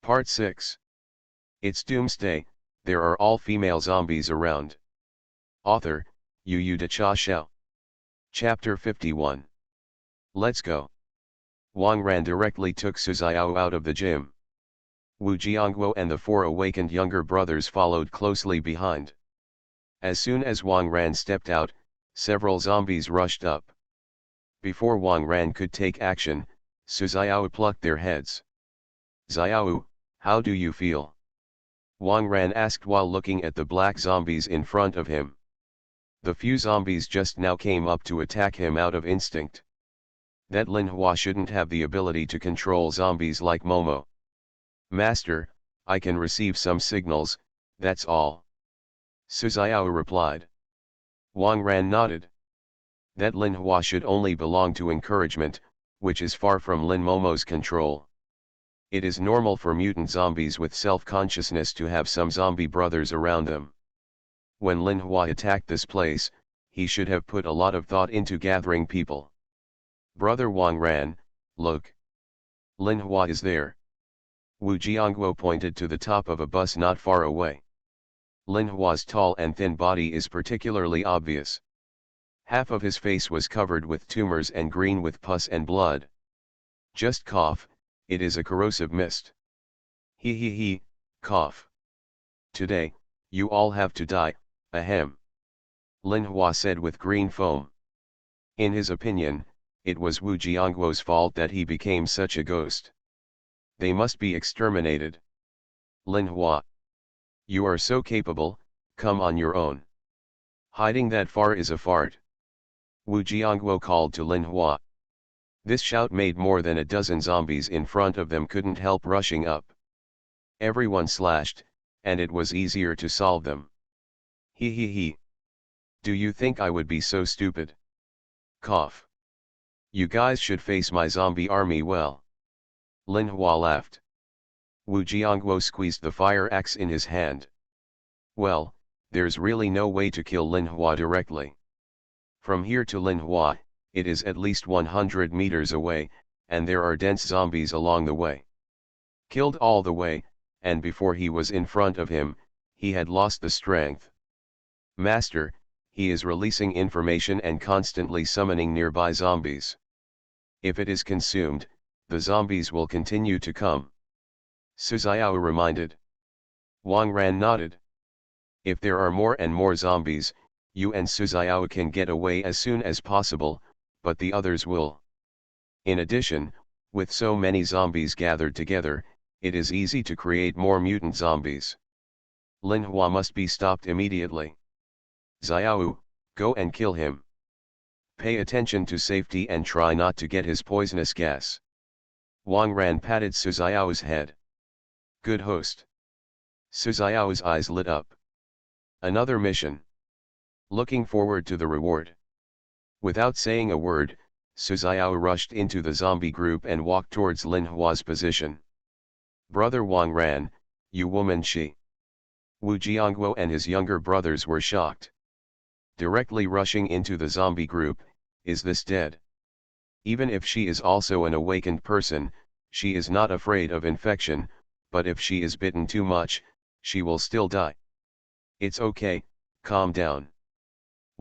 Part 6. It's Doomsday, there are all-female zombies around. Author, Yu Da Cha Xiao. Chapter 51. Let's go. Wang Ran directly took Su Xiao out of the gym. Wu Jiangguo and the four awakened younger brothers followed closely behind. As soon as Wang Ran stepped out, several zombies rushed up. Before Wang Ran could take action, Su Xiao plucked their heads. Xiao, how do you feel? Wang Ran asked while looking at the black zombies in front of him. The few zombies just now came up to attack him out of instinct. That Lin Hua shouldn't have the ability to control zombies like Momo. Master, I can receive some signals, that's all. Su Xiao replied. Wang Ran nodded. That Lin Hua should only belong to encouragement, which is far from Lin Momo's control. It is normal for mutant zombies with self-consciousness to have some zombie brothers around them. When Lin Hua attacked this place, he should have put a lot of thought into gathering people. Brother Wang Ran, look. Lin Hua is there. Wu Jiangguo pointed to the top of a bus not far away. Lin Hua's tall and thin body is particularly obvious. Half of his face was covered with tumors and green with pus and blood. Just cough, it is a corrosive mist. He, cough. Today, you all have to die, ahem. Lin Hua said with green foam. In his opinion, it was Wu Jiangguo's fault that he became such a ghost. They must be exterminated. Lin Hua. You are so capable, come on your own. Hiding that far is a fart. Wu Jiangguo called to Lin Hua. This shout made more than a dozen zombies in front of them couldn't help rushing up. Everyone slashed, and it was easier to solve them. He. Do you think I would be so stupid? Cough. You guys should face my zombie army well. Lin Hua laughed. Wu Jiangguo squeezed the fire axe in his hand. Well, there's really no way to kill Lin Hua directly. From here to Lin Hua, it is at least 100 meters away, and there are dense zombies along the way. Killed all the way, and before he was in front of him, he had lost the strength. Master, he is releasing information and constantly summoning nearby zombies. If it is consumed, the zombies will continue to come. Su Xiao reminded. Wang Ran nodded. If there are more and more zombies, you and Su Xiao can get away as soon as possible, but the others will. In addition, with so many zombies gathered together, it is easy to create more mutant zombies. Lin Hua must be stopped immediately. Xiao, go and kill him. Pay attention to safety and try not to get his poisonous gas. Wang Ran patted Su Xiao's head. Good host. Su Xiao's eyes lit up. Another mission. Looking forward to the reward. Without saying a word, Su Xiao rushed into the zombie group and walked towards Lin Hua's position. Brother Wang Ran, you woman she. Wu Jiangguo and his younger brothers were shocked. Directly rushing into the zombie group, is this dead? Even if she is also an awakened person, she is not afraid of infection, but if she is bitten too much, she will still die. It's okay, calm down.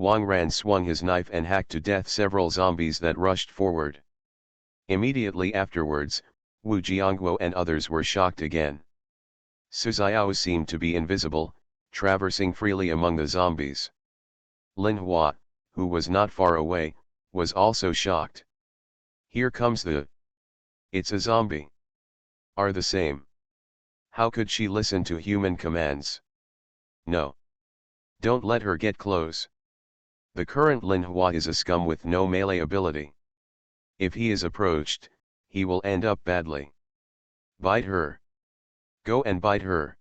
Wang Ran swung his knife and hacked to death several zombies that rushed forward. Immediately afterwards, Wu Jiangguo and others were shocked again. Su Xiao seemed to be invisible, traversing freely among the zombies. Lin Hua, who was not far away, was also shocked. Here comes the... It's a zombie. Are the same. How could she listen to human commands? No. Don't let her get close. The current Lin Hua is a scum with no melee ability. If he is approached, he will end up badly. Bite her. Go and bite her.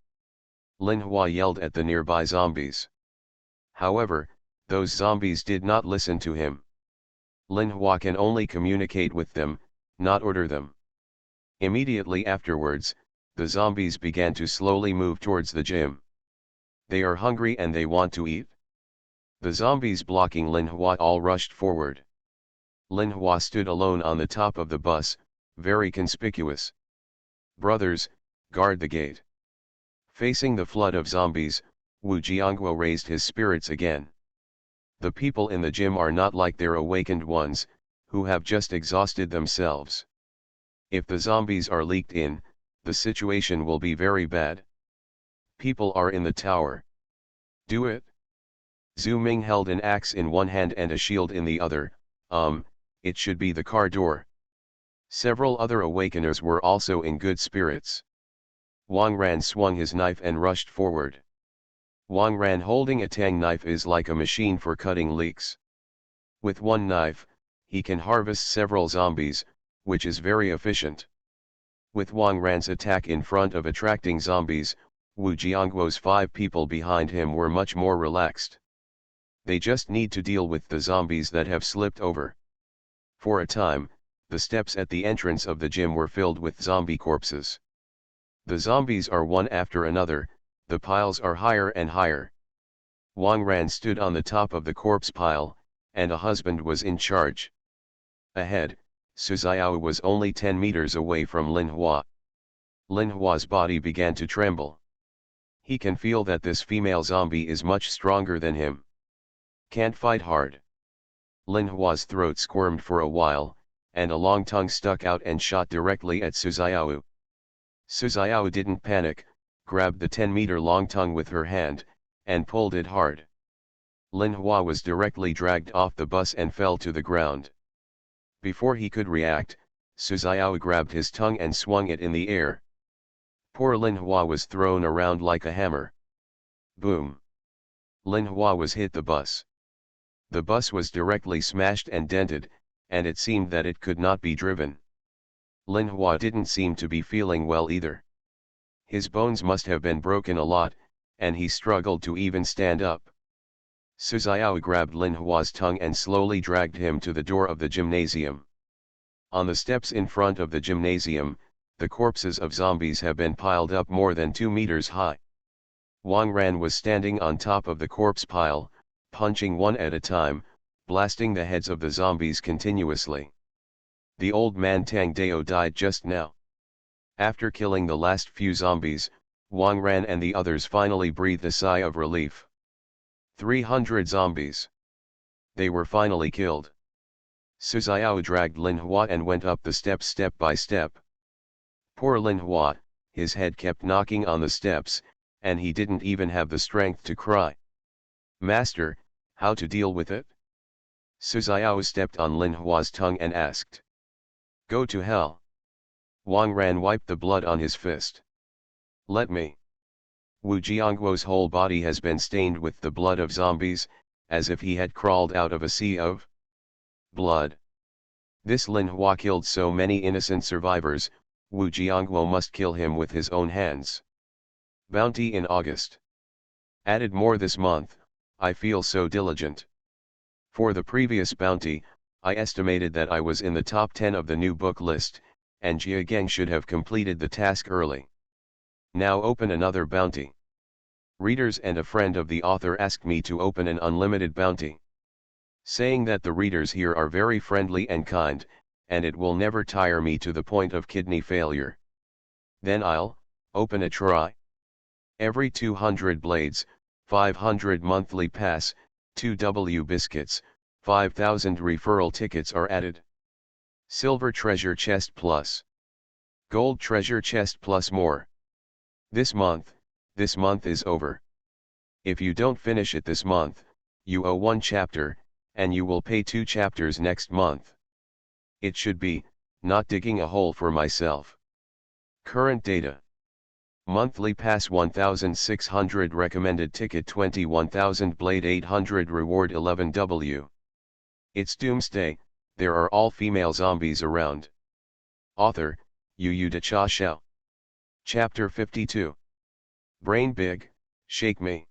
Lin Hua yelled at the nearby zombies. However, those zombies did not listen to him. Lin Hua can only communicate with them, not order them. Immediately afterwards, the zombies began to slowly move towards the gym. They are hungry and they want to eat. The zombies blocking Lin Hua all rushed forward. Lin Hua stood alone on the top of the bus, very conspicuous. Brothers, Guard the gate. Facing the flood of zombies, Wu Jiangguo raised his spirits again. The people in the gym are not like their awakened ones, who have just exhausted themselves. If the zombies are leaked in, the situation will be very bad. People are in the tower. Do it. Zhu Ming held an axe in one hand and a shield in the other. It should be the car door. Several other awakeners were also in good spirits. Wang Ran swung his knife and rushed forward. Wang Ran holding a tang knife is like a machine for cutting leeks. With one knife, he can harvest several zombies, which is very efficient. With Wang Ran's attack in front of attracting zombies, Wu Jiangguo's 5 people behind him were much more relaxed. They just need to deal with the zombies that have slipped over. For a time, the steps at the entrance of the gym were filled with zombie corpses. The zombies are one after another, the piles are higher and higher. Wang Ran stood on the top of the corpse pile, and a husband was in charge. Ahead, Su Xiao was only 10 meters away from Lin Hua. Lin Hua's body began to tremble. He can feel that this female zombie is much stronger than him. Can't fight hard. Lin Hua's throat squirmed for a while, and a long tongue stuck out and shot directly at Su Xiao. Su Xiao didn't panic, grabbed the 10-meter-long tongue with her hand, and pulled it hard. Lin Hua was directly dragged off the bus and fell to the ground. Before he could react, Su Xiao grabbed his tongue and swung it in the air. Poor Lin Hua was thrown around like a hammer. Boom! Lin Hua was hit the bus. The bus was directly smashed and dented, and it seemed that it could not be driven. Lin Hua didn't seem to be feeling well either. His bones must have been broken a lot, and he struggled to even stand up. Su Xiao grabbed Lin Hua's tongue and slowly dragged him to the door of the gymnasium. On the steps in front of the gymnasium, the corpses of zombies have been piled up more than 2 meters high. Wang Ran was standing on top of the corpse pile, punching one at a time, blasting the heads of the zombies continuously. The old man Tang Dao died just now. After killing the last few zombies, Wang Ran and the others finally breathed a sigh of relief. 300 zombies. They were finally killed. Su Xiao dragged Lin Hua and went up the steps step by step. Poor Lin Hua, his head kept knocking on the steps, and he didn't even have the strength to cry. Master, how to deal with it? Su Xiao stepped on Lin Hua's tongue and asked. Go to hell. Wang Ran wiped the blood on his fist. Let me. Wu Jiangguo's whole body has been stained with the blood of zombies, as if he had crawled out of a sea of blood. This Lin Hua killed so many innocent survivors, Wu Jiangguo must kill him with his own hands. Bounty in August. Added more this month, I feel so diligent. For the previous bounty, I estimated that I was in the top 10 of the new book list, and Jia Geng should have completed the task early. Now open another bounty. Readers and a friend of the author asked me to open an unlimited bounty. Saying that the readers here are very friendly and kind, and it will never tire me to the point of kidney failure. Then I'll open a try. Every 200 blades, 500 monthly pass, 2W biscuits, 5,000 referral tickets are added. Silver treasure chest plus gold treasure chest plus more. This month is over. If you don't finish it this month, you owe 1 chapter, and you will pay 2 chapters next month. It should be, not digging a hole for myself. Current data. Monthly pass 1,600 recommended ticket 21,000 blade 800 reward 11W. It's Doomsday, there are all female zombies around. Author, Yu Da Cha Xiao. Chapter 52. Brain big, shake me.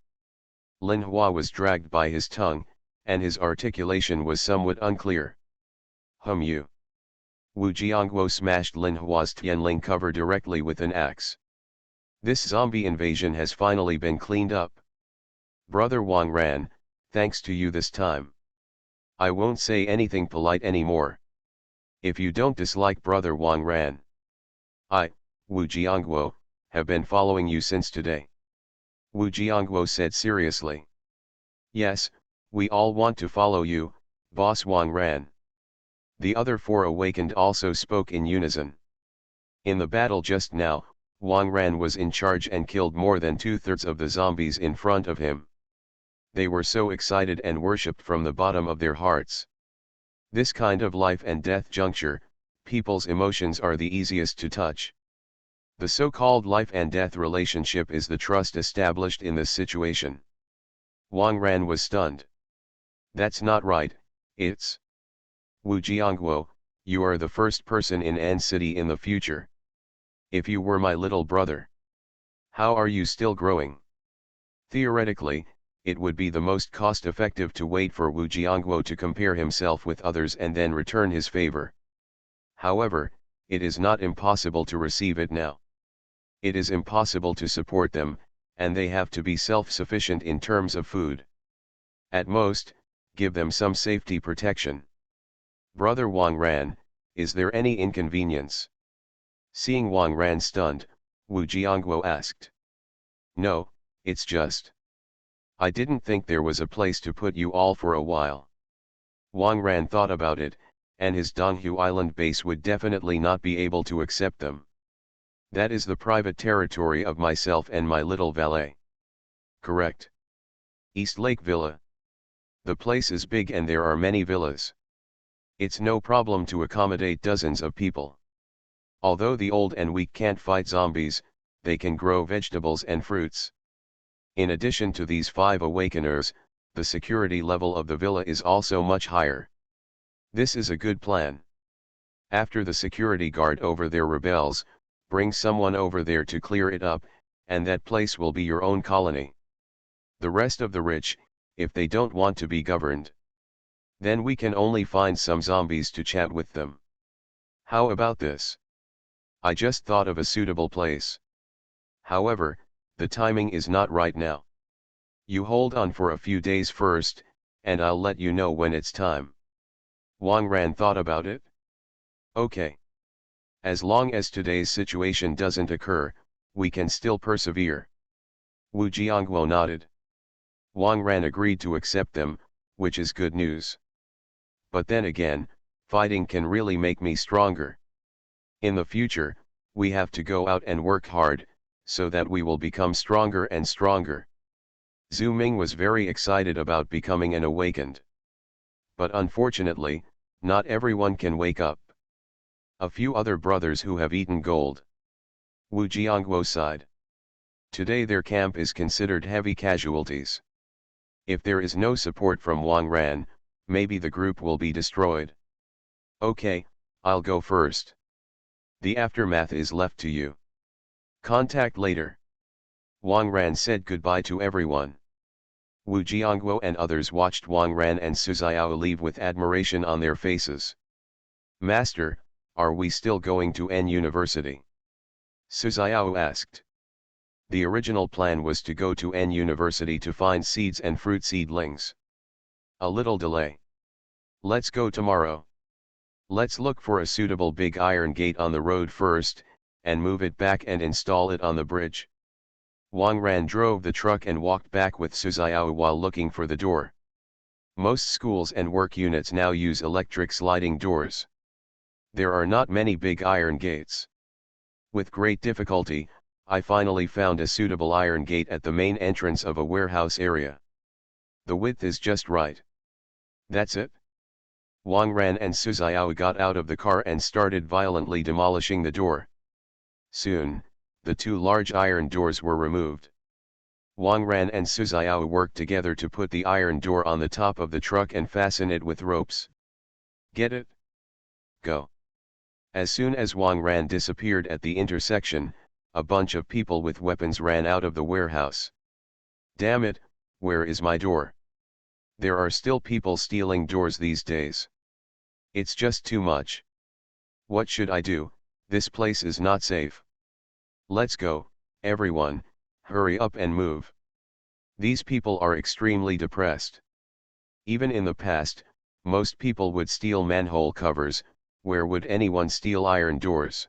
Lin Hua was dragged by his tongue, and his articulation was somewhat unclear. You. Wu Jiangguo smashed Lin Hua's Tianling cover directly with an axe. This zombie invasion has finally been cleaned up. Brother Wang Ran, thanks to you this time. I won't say anything polite anymore. If you don't dislike Brother Wang Ran, I, Wu Jiangguo, have been following you since today. Wu Jiangguo said seriously. Yes, we all want to follow you, Boss Wang Ran. The other four awakened also spoke in unison. In the battle just now, Wang Ran was in charge and killed more than 2/3 of the zombies in front of him. They were so excited and worshipped from the bottom of their hearts. This kind of life and death juncture, people's emotions are the easiest to touch. The so-called life and death relationship is the trust established in this situation. Wang Ran was stunned. That's not right, it's Wu Jiangguo, you are the first person in An City in the future. If you were my little brother, how are you still growing? Theoretically, it would be the most cost-effective to wait for Wu Jiangguo to compare himself with others and then return his favor. However, it is not impossible to receive it now. It is impossible to support them, and they have to be self-sufficient in terms of food. At most, give them some safety protection. Brother Wang Ran, is there any inconvenience? Seeing Wang Ran stunned, Wu Jiangguo asked. No, it's just. I didn't think there was a place to put you all for a while. Wang Ran thought about it, and his Donghu Island base would definitely not be able to accept them. That is the private territory of myself and my little valet. Correct. East Lake Villa. The place is big and there are many villas. It's no problem to accommodate dozens of people. Although the old and weak can't fight zombies, they can grow vegetables and fruits. In addition to these 5 awakeners, the security level of the villa is also much higher. This is a good plan. After the security guard over there rebels, bring someone over there to clear it up, and that place will be your own colony. The rest of the rich, if they don't want to be governed, then we can only find some zombies to chat with them. How about this? I just thought of a suitable place. However, the timing is not right now. You hold on for a few days first, and I'll let you know when it's time. Wang Ran thought about it. Okay. As long as today's situation doesn't occur, we can still persevere. Wu Jiangguo nodded. Wang Ran agreed to accept them, which is good news. But then again, fighting can really make me stronger. In the future, we have to go out and work hard, so that we will become stronger and stronger. Zhu Ming was very excited about becoming an awakened. But unfortunately, not everyone can wake up. A few other brothers who have eaten gold. Wu Jiangguo sighed. Today their camp is considered heavy casualties. If there is no support from Wang Ran, maybe the group will be destroyed. Okay, I'll go first. The aftermath is left to you. Contact later. Wang Ran said goodbye to everyone. Wu Jiangguo and others watched Wang Ran and Su Xiao leave with admiration on their faces. Master, are we still going to N University? Su Xiao asked. The original plan was to go to N University to find seeds and fruit seedlings. A little delay. Let's go tomorrow. Let's look for a suitable big iron gate on the road first, and move it back and install it on the bridge. Wang Ran drove the truck and walked back with Su Xiao while looking for the door. Most schools and work units now use electric sliding doors. There are not many big iron gates. With great difficulty, I finally found a suitable iron gate at the main entrance of a warehouse area. The width is just right. That's it. Wang Ran and Su Xiao got out of the car and started violently demolishing the door. Soon, the 2 large iron doors were removed. Wang Ran and Su Xiao worked together to put the iron door on the top of the truck and fasten it with ropes. Get it? Go. As soon as Wang Ran disappeared at the intersection, a bunch of people with weapons ran out of the warehouse. Damn it, where is my door? There are still people stealing doors these days. It's just too much. What should I do? This place is not safe. Let's go, everyone, hurry up and move. These people are extremely depressed. Even in the past, most people would steal manhole covers, where would anyone steal iron doors?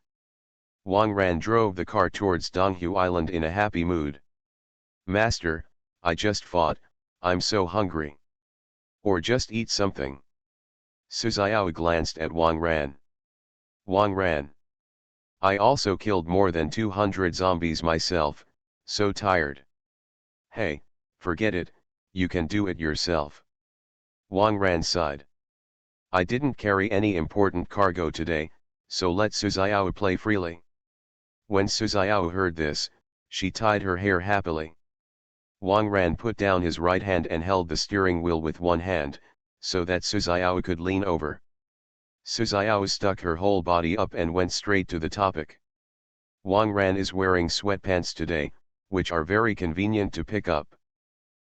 Wang Ran drove the car towards Donghu Island in a happy mood. Master, I just fought, I'm so hungry. Or just eat something. Su Xiao glanced at Wang Ran. Wang Ran. I also killed more than 200 zombies myself, so tired. Hey, forget it, you can do it yourself. Wang Ran sighed. I didn't carry any important cargo today, so let Su Xiao play freely. When Su Xiao heard this, she tied her hair happily. Wang Ran put down his right hand and held the steering wheel with one hand, so that Su Xiao could lean over. Su Xiao stuck her whole body up and went straight to the topic. Wang Ran is wearing sweatpants today, which are very convenient to pick up.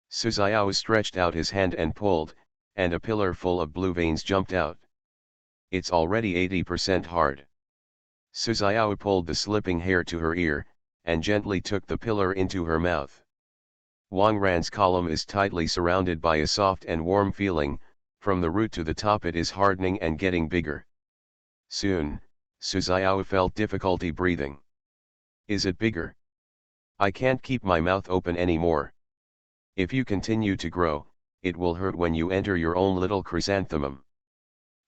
Su Xiao stretched out his hand and pulled, and a pillar full of blue veins jumped out. It's already 80% hard. Su Xiao pulled the slipping hair to her ear, and gently took the pillar into her mouth. Wang Ran's column is tightly surrounded by a soft and warm feeling, from the root to the top it is hardening and getting bigger. Soon, Su Xiao felt difficulty breathing. Is it bigger? I can't keep my mouth open anymore. If you continue to grow, it will hurt when you enter your own little chrysanthemum.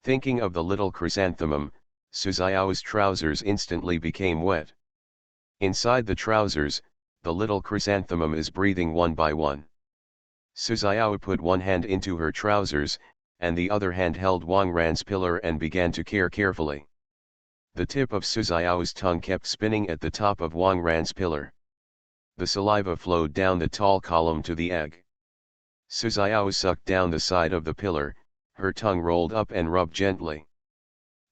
Thinking of the little chrysanthemum, Su Xiao's trousers instantly became wet. Inside the trousers, the little chrysanthemum is breathing one by one. Su Xiao put one hand into her trousers, and the other hand held Wang Ran's pillar and began to care carefully. The tip of Su Xiao's tongue kept spinning at the top of Wang Ran's pillar. The saliva flowed down the tall column to the egg. Su Xiao sucked down the side of the pillar, her tongue rolled up and rubbed gently.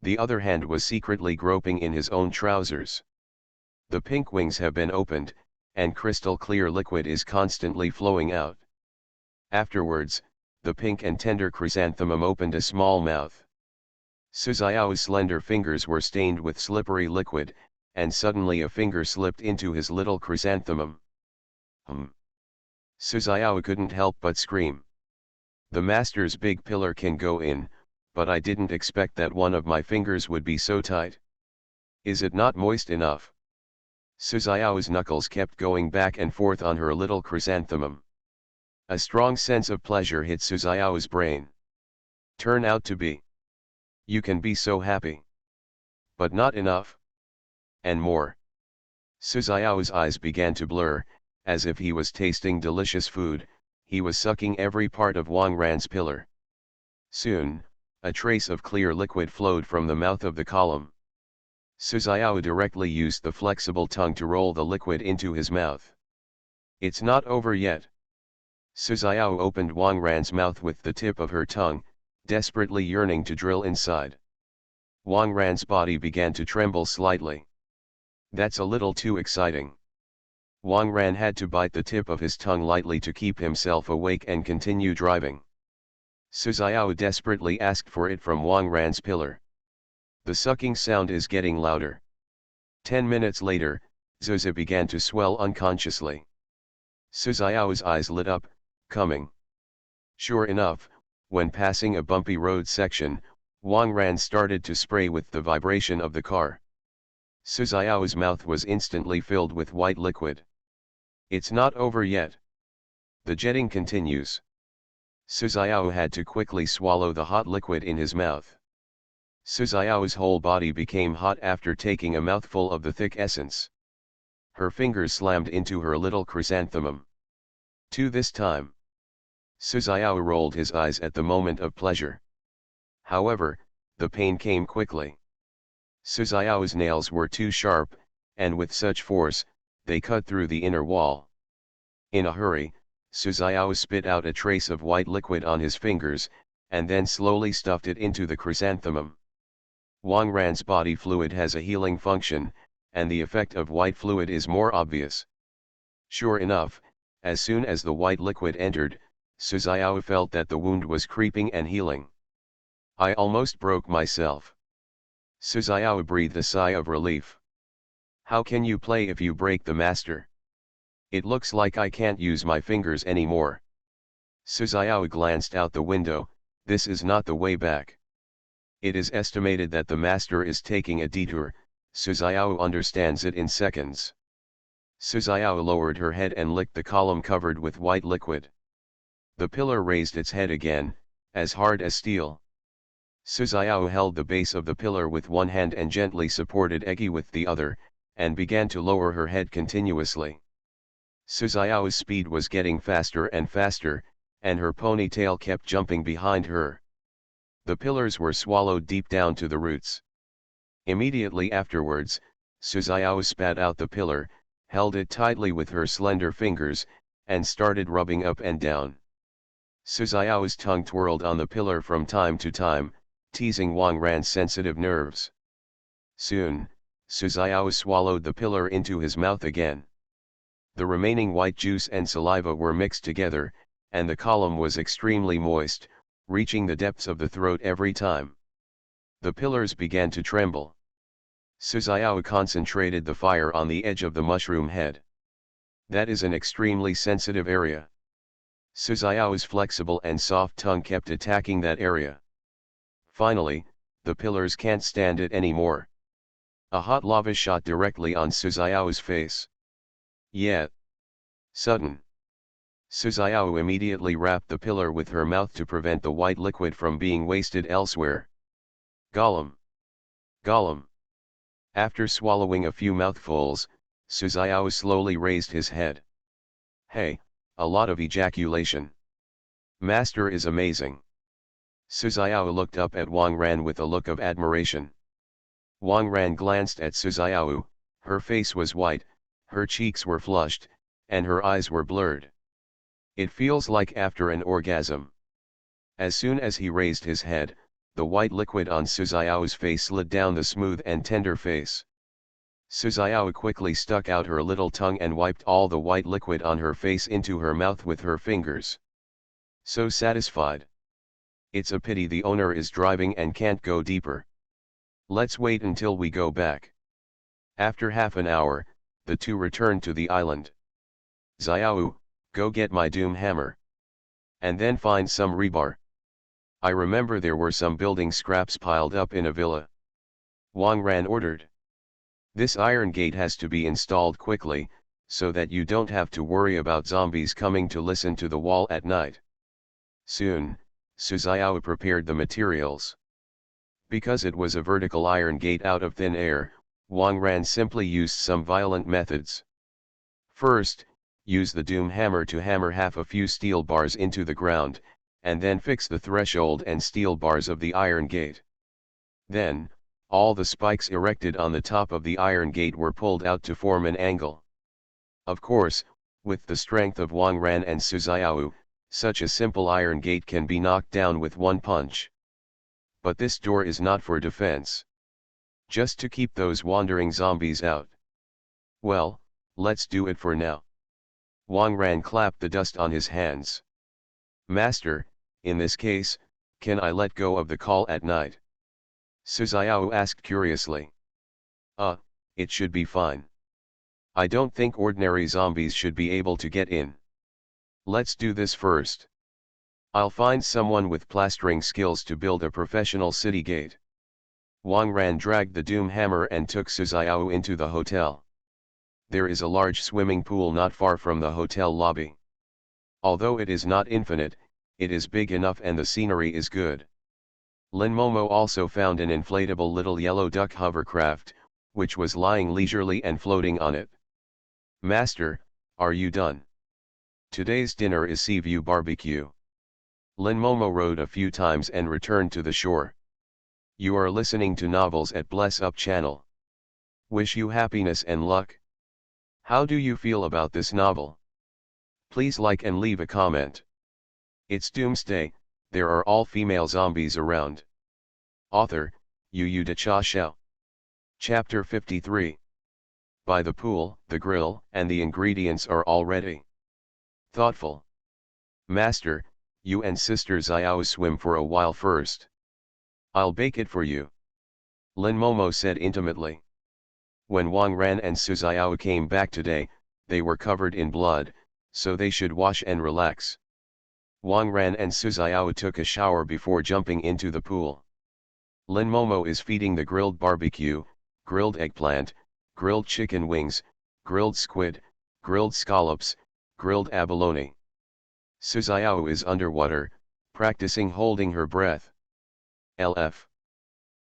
The other hand was secretly groping in his own trousers. The pink wings have been opened, and crystal clear liquid is constantly flowing out. Afterwards, the pink and tender chrysanthemum opened a small mouth. Su Xiao's slender fingers were stained with slippery liquid, and suddenly a finger slipped into his little chrysanthemum. Su Xiao couldn't help but scream. The master's big pillar can go in, but I didn't expect that one of my fingers would be so tight. Is it not moist enough? Su Xiao's knuckles kept going back and forth on her little chrysanthemum. A strong sense of pleasure hit Su Xiao's brain. Turn out to be. You can be so happy. But not enough. And more. Su Xiao's eyes began to blur, as if he was tasting delicious food, he was sucking every part of Wang Ran's pillar. Soon, a trace of clear liquid flowed from the mouth of the column. Su Xiao directly used the flexible tongue to roll the liquid into his mouth. It's not over yet. Su Xiao opened Wang Ran's mouth with the tip of her tongue, desperately yearning to drill inside. Wang Ran's body began to tremble slightly. That's a little too exciting. Wang Ran had to bite the tip of his tongue lightly to keep himself awake and continue driving. Su Xiao desperately asked for it from Wang Ran's pillar. The sucking sound is getting louder. 10 minutes later, Zuzi began to swell unconsciously. Su Xiao's eyes lit up, coming. Sure enough, when passing a bumpy road section, Wang Ran started to spray with the vibration of the car. Su Xiao's mouth was instantly filled with white liquid. It's not over yet. The jetting continues. Su Xiao had to quickly swallow the hot liquid in his mouth. Su Xiao's whole body became hot after taking a mouthful of the thick essence. Her fingers slammed into her little chrysanthemum. To this time, Su Xiao rolled his eyes at the moment of pleasure. However, the pain came quickly. Su Xiao's nails were too sharp, and with such force, they cut through the inner wall. In a hurry, Su Xiao spit out a trace of white liquid on his fingers, and then slowly stuffed it into the chrysanthemum. Wang Ran's body fluid has a healing function, and the effect of white fluid is more obvious. Sure enough, as soon as the white liquid entered, Su Xiao felt that the wound was creeping and healing. I almost broke myself. Su Xiao breathed a sigh of relief. How can you play if you break the master? It looks like I can't use my fingers anymore. Su Xiao glanced out the window, this is not the way back. It is estimated that the master is taking a detour, Suzayao's understands it in seconds. Suzayao's lowered her head and licked the column covered with white liquid. The pillar raised its head again, as hard as steel. Suzayao's held the base of the pillar with one hand and gently supported Egi with the other, and began to lower her head continuously. Suzayao's speed was getting faster and faster, and her ponytail kept jumping behind her. The pillars were swallowed deep down to the roots. Immediately afterwards, Suzayao spat out the pillar, held it tightly with her slender fingers, and started rubbing up and down. Suzayao's tongue twirled on the pillar from time to time, teasing Wang Ran's sensitive nerves. Soon, Suzayao swallowed the pillar into his mouth again. The remaining white juice and saliva were mixed together, and the column was extremely moist, reaching the depths of the throat every time. The pillars began to tremble. Suzayao concentrated the fire on the edge of the mushroom head. That is an extremely sensitive area. Suzayao's flexible and soft tongue kept attacking that area. Finally, the pillars can't stand it anymore. A hot lava shot directly on Suzayao's face. Yet. Sudden. Suzayao immediately wrapped the pillar with her mouth to prevent the white liquid from being wasted elsewhere. Gollum. Gollum. After swallowing a few mouthfuls, Suzayao slowly raised his head. Hey, a lot of ejaculation. Master is amazing. Suzayao looked up at Wang Ran with a look of admiration. Wang Ran glanced at Suzayao, her face was white, her cheeks were flushed, and her eyes were blurred. It feels like after an orgasm. As soon as he raised his head, the white liquid on Suzayao's face slid down the smooth and tender face. Suzayao quickly stuck out her little tongue and wiped all the white liquid on her face into her mouth with her fingers. So satisfied. It's a pity the owner is driving and can't go deeper. Let's wait until we go back. After half an hour, the two returned to the island. Xiao, go get my doom hammer. And then find some rebar. I remember there were some building scraps piled up in a villa. Wang Ran ordered. This iron gate has to be installed quickly, so that you don't have to worry about zombies coming to listen to the wall at night. Soon, Suzayao prepared the materials. Because it was a vertical iron gate out of thin air, Wang Ran simply used some violent methods. First, use the doom hammer to hammer half a few steel bars into the ground, and then fix the threshold and steel bars of the iron gate. Then, all the spikes erected on the top of the iron gate were pulled out to form an angle. Of course, with the strength of Wang Ran and Suzayao, such a simple iron gate can be knocked down with one punch. But this door is not for defense. Just to keep those wandering zombies out. Well, let's do it for now. Wang Ran clapped the dust on his hands. Master, in this case, can I let go of the call at night? Suzayao asked curiously. It should be fine. I don't think ordinary zombies should be able to get in. Let's do this first. I'll find someone with plastering skills to build a professional city gate. Wang Ran dragged the doom hammer and took Suzayao into the hotel. There is a large swimming pool not far from the hotel lobby. Although it is not infinite, it is big enough and the scenery is good. Lin Momo also found an inflatable little yellow duck hovercraft, which was lying leisurely and floating on it. Master, are you done? Today's dinner is sea view barbecue. Lin Momo rowed a few times and returned to the shore. You are listening to Novels at Bless Up channel. Wish you happiness and luck. How do you feel about this novel? Please like and leave a comment. It's Doomsday, there are all female zombies around. Author, Yu De Cha Xiao. Chapter 53. By the pool, the grill, and the ingredients are all ready. Thoughtful. Master, you and Sister Xiao swim for a while first. I'll bake it for you. Lin Momo said intimately. When Wang Ran and Suzayao came back today, they were covered in blood, so they should wash and relax. Wang Ran and Suzayao took a shower before jumping into the pool. Lin Momo is feeding the grilled barbecue, grilled eggplant, grilled chicken wings, grilled squid, grilled scallops, grilled abalone. Suzuo is underwater, practicing holding her breath. LF.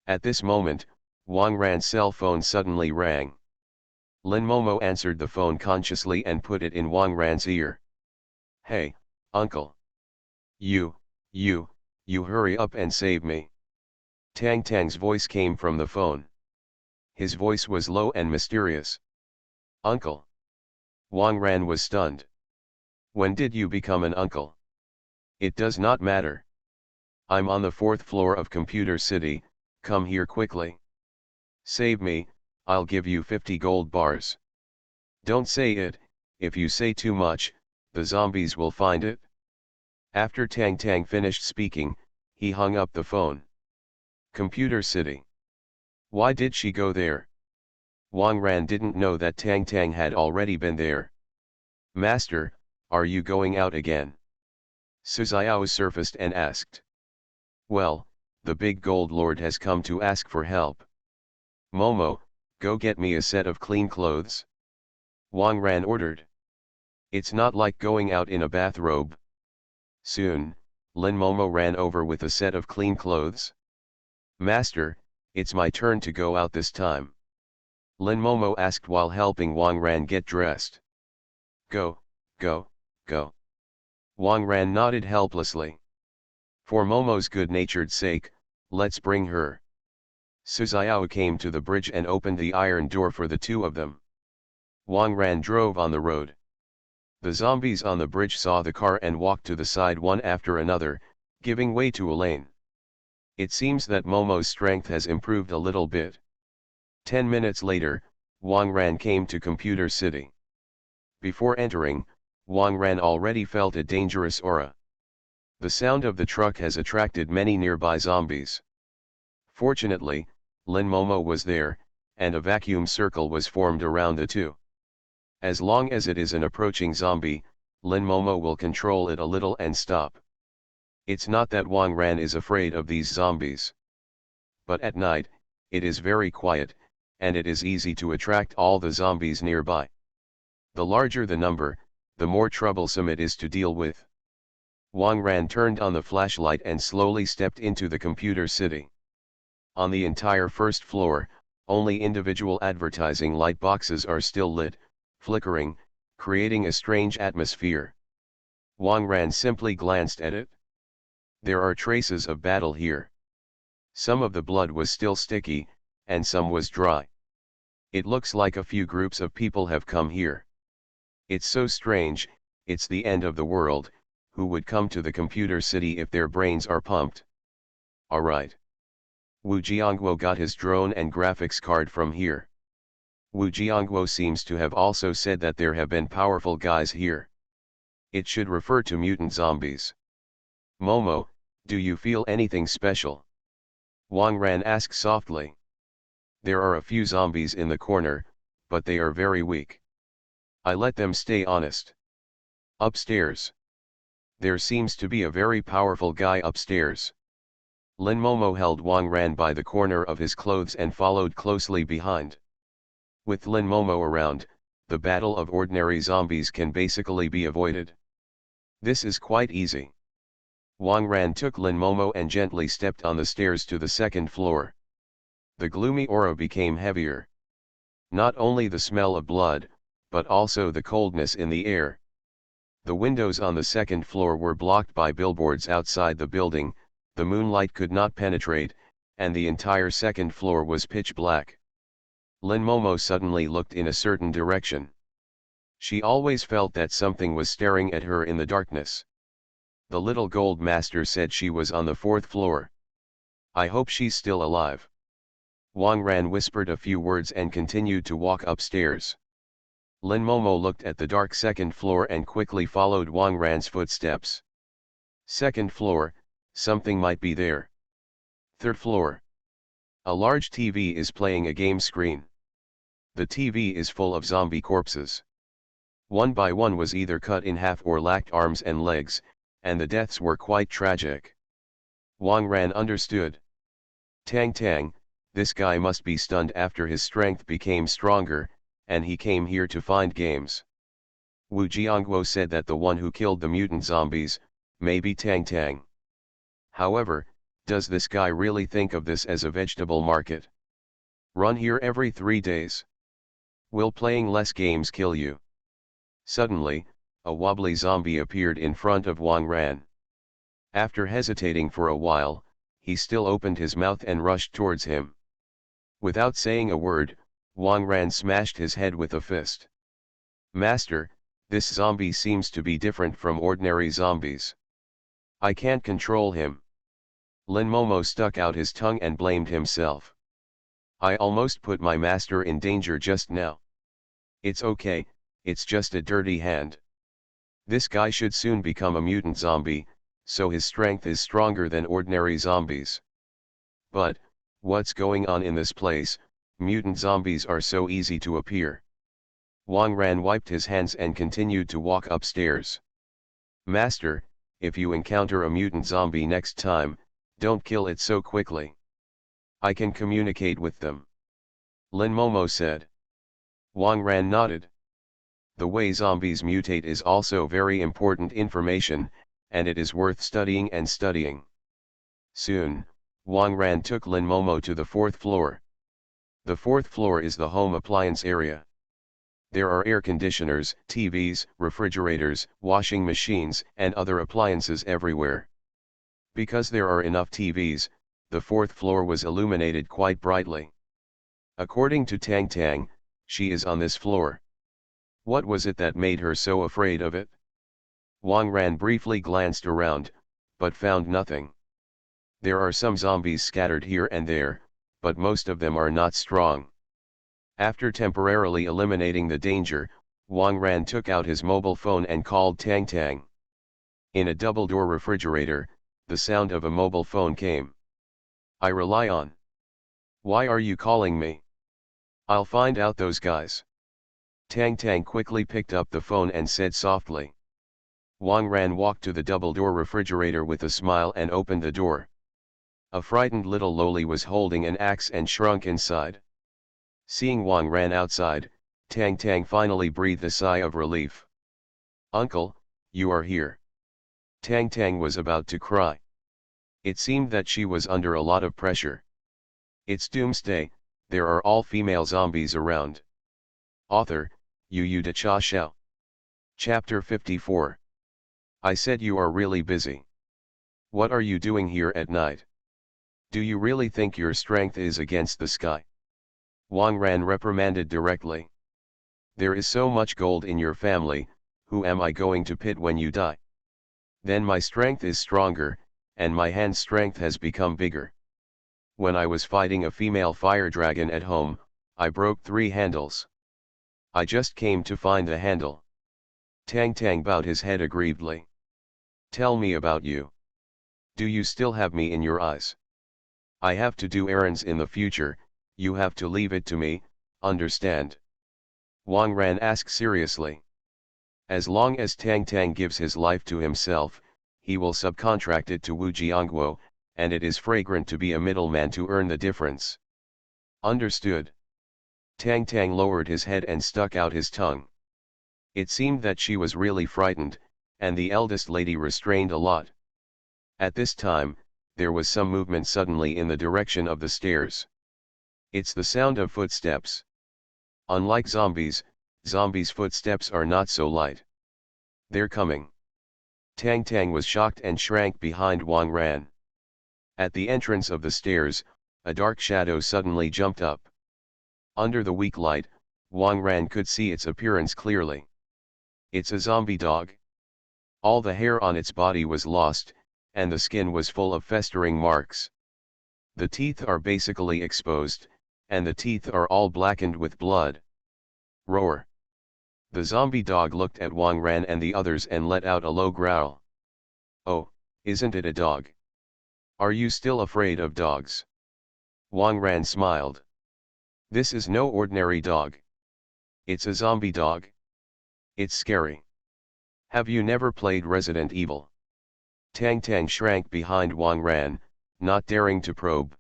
At this moment, Wang Ran's cell phone suddenly rang. Lin Momo answered the phone consciously and put it in Wang Ran's ear. Hey, uncle. You hurry up and save me. Tang Tang's voice came from the phone. His voice was low and mysterious. Uncle. Wang Ran was stunned. When did you become an uncle? It does not matter. I'm on the 4th floor of Computer City, come here quickly. Save me, I'll give you 50 gold bars. Don't say it, if you say too much, the zombies will find it. After Tang Tang finished speaking, he hung up the phone. Computer City. Why did she go there? Wang Ran didn't know that Tang Tang had already been there. Master, are you going out again? Suzuo surfaced and asked. Well, the big gold lord has come to ask for help. Momo, go get me a set of clean clothes. Wang Ran ordered. It's not like going out in a bathrobe. Soon, Lin Momo ran over with a set of clean clothes. Master, it's my turn to go out this time. Lin Momo asked while helping Wang Ran get dressed. Go, go, go. Wang Ran nodded helplessly. For Momo's good-natured sake, let's bring her. Suzuo came to the bridge and opened the iron door for the two of them. Wang Ran drove on the road. The zombies on the bridge saw the car and walked to the side one after another, giving way to a lane. It seems that Momo's strength has improved a little bit. 10 minutes later, Wang Ran came to Computer City. Before entering, Wang Ran already felt a dangerous aura. The sound of the truck has attracted many nearby zombies. Fortunately, Lin Momo was there, and a vacuum circle was formed around the two. As long as it is an approaching zombie, Lin Momo will control it a little and stop. It's not that Wang Ran is afraid of these zombies. But at night, it is very quiet, and it is easy to attract all the zombies nearby. The larger the number, the more troublesome it is to deal with. Wang Ran turned on the flashlight and slowly stepped into the Computer City. On the entire first floor, only individual advertising light boxes are still lit, flickering, creating a strange atmosphere. Wang Ran simply glanced at it. There are traces of battle here. Some of the blood was still sticky, and some was dry. It looks like a few groups of people have come here. It's so strange, it's the end of the world, who would come to the Computer City if their brains are pumped? Alright. Wu Jiangguo got his drone and graphics card from here. Wu Jiangguo seems to have also said that there have been powerful guys here. It should refer to mutant zombies. Momo, do you feel anything special? Wang Ran asked softly. There are a few zombies in the corner, but they are very weak. I let them stay honest. Upstairs. There seems to be a very powerful guy upstairs. Lin Momo held Wang Ran by the corner of his clothes and followed closely behind. With Lin Momo around, the battle of ordinary zombies can basically be avoided. This is quite easy. Wang Ran took Lin Momo and gently stepped on the stairs to the second floor. The gloomy aura became heavier. Not only the smell of blood, but also the coldness in the air. The windows on the second floor were blocked by billboards outside the building, the moonlight could not penetrate, and the entire second floor was pitch black. Lin Momo suddenly looked in a certain direction. She always felt that something was staring at her in the darkness. The little gold master said she was on the 4th floor. I hope she's still alive. Wang Ran whispered a few words and continued to walk upstairs. Lin Momo looked at the dark second floor and quickly followed Wang Ran's footsteps. Second floor, something might be there. Third floor. A large TV is playing a game screen. The TV is full of zombie corpses. One by one was either cut in half or lacked arms and legs, and the deaths were quite tragic. Wang Ran understood. Tang Tang, This guy must be stunned after his strength became stronger, and he came here to find games. Wu Jiangguo said that the one who killed the mutant zombies, may be Tang Tang. However, does this guy really think of this as a vegetable market? Run here every 3 days. Will playing less games kill you? Suddenly, a wobbly zombie appeared in front of Wang Ran. After hesitating for a while, he still opened his mouth and rushed towards him. Without saying a word, Wang Ran smashed his head with a fist. Master, this zombie seems to be different from ordinary zombies. I can't control him. Lin Momo stuck out his tongue and blamed himself. I almost put my master in danger just now. It's okay, it's just a dirty hand. This guy should soon become a mutant zombie, so his strength is stronger than ordinary zombies. But, what's going on in this place? Mutant zombies are so easy to appear. Wang Ran wiped his hands and continued to walk upstairs. Master, if you encounter a mutant zombie next time, don't kill it so quickly. I can communicate with them. Lin Momo said. Wang Ran nodded. The way zombies mutate is also very important information, and it is worth studying and studying. Soon, Wang Ran took Lin Momo to the 4th floor. The 4th floor is the home appliance area. There are air conditioners, TVs, refrigerators, washing machines, and other appliances everywhere. Because there are enough TVs, the 4th floor was illuminated quite brightly. According to Tang Tang, she is on this floor. What was it that made her so afraid of it? Wang Ran briefly glanced around, but found nothing. There are some zombies scattered here and there, but most of them are not strong. After temporarily eliminating the danger, Wang Ran took out his mobile phone and called Tang Tang. In a double-door refrigerator, the sound of a mobile phone came. I rely on. Why are you calling me? I'll find out those guys. Tang Tang quickly picked up the phone and said softly. Wang Ran walked to the double-door refrigerator with a smile and opened the door. A frightened little loli was holding an axe and shrunk inside. Seeing Wang Ran outside, Tang Tang finally breathed a sigh of relief. Uncle, you are here. Tang Tang was about to cry. It seemed that she was under a lot of pressure. It's Doomsday, there are all female zombies around. Author, Yu De Cha Xiao. Chapter 54. I said you are really busy. What are you doing here at night? Do you really think your strength is against the sky? Wang Ran reprimanded directly. There is so much gold in your family, who am I going to pit when you die? Then my strength is stronger, and my hand strength has become bigger. When I was fighting a female fire dragon at home, I broke 3 handles. I just came to find the handle. Tang Tang bowed his head aggrievedly. Tell me about you. Do you still have me in your eyes? I have to do errands in the future, you have to leave it to me, understand? Wang Ran asked seriously. As long as Tang Tang gives his life to himself, he will subcontract it to Wu Jiangguo, and it is fragrant to be a middleman to earn the difference. Understood. Tang Tang lowered his head and stuck out his tongue. It seemed that she was really frightened, and the eldest lady restrained a lot. At this time, there was some movement suddenly in the direction of the stairs. It's the sound of footsteps. Unlike zombies, zombies' footsteps are not so light. They're coming. Tang Tang was shocked and shrank behind Wang Ran. At the entrance of the stairs, a dark shadow suddenly jumped up. Under the weak light, Wang Ran could see its appearance clearly. It's a zombie dog. All the hair on its body was lost, and the skin was full of festering marks. The teeth are basically exposed, and the teeth are all blackened with blood. Roar. The zombie dog looked at Wang Ran and the others and let out a low growl. Oh, isn't it a dog? Are you still afraid of dogs? Wang Ran smiled. This is no ordinary dog. It's a zombie dog. It's scary. Have you never played Resident Evil? Tang Tang shrank behind Wang Ran, not daring to probe.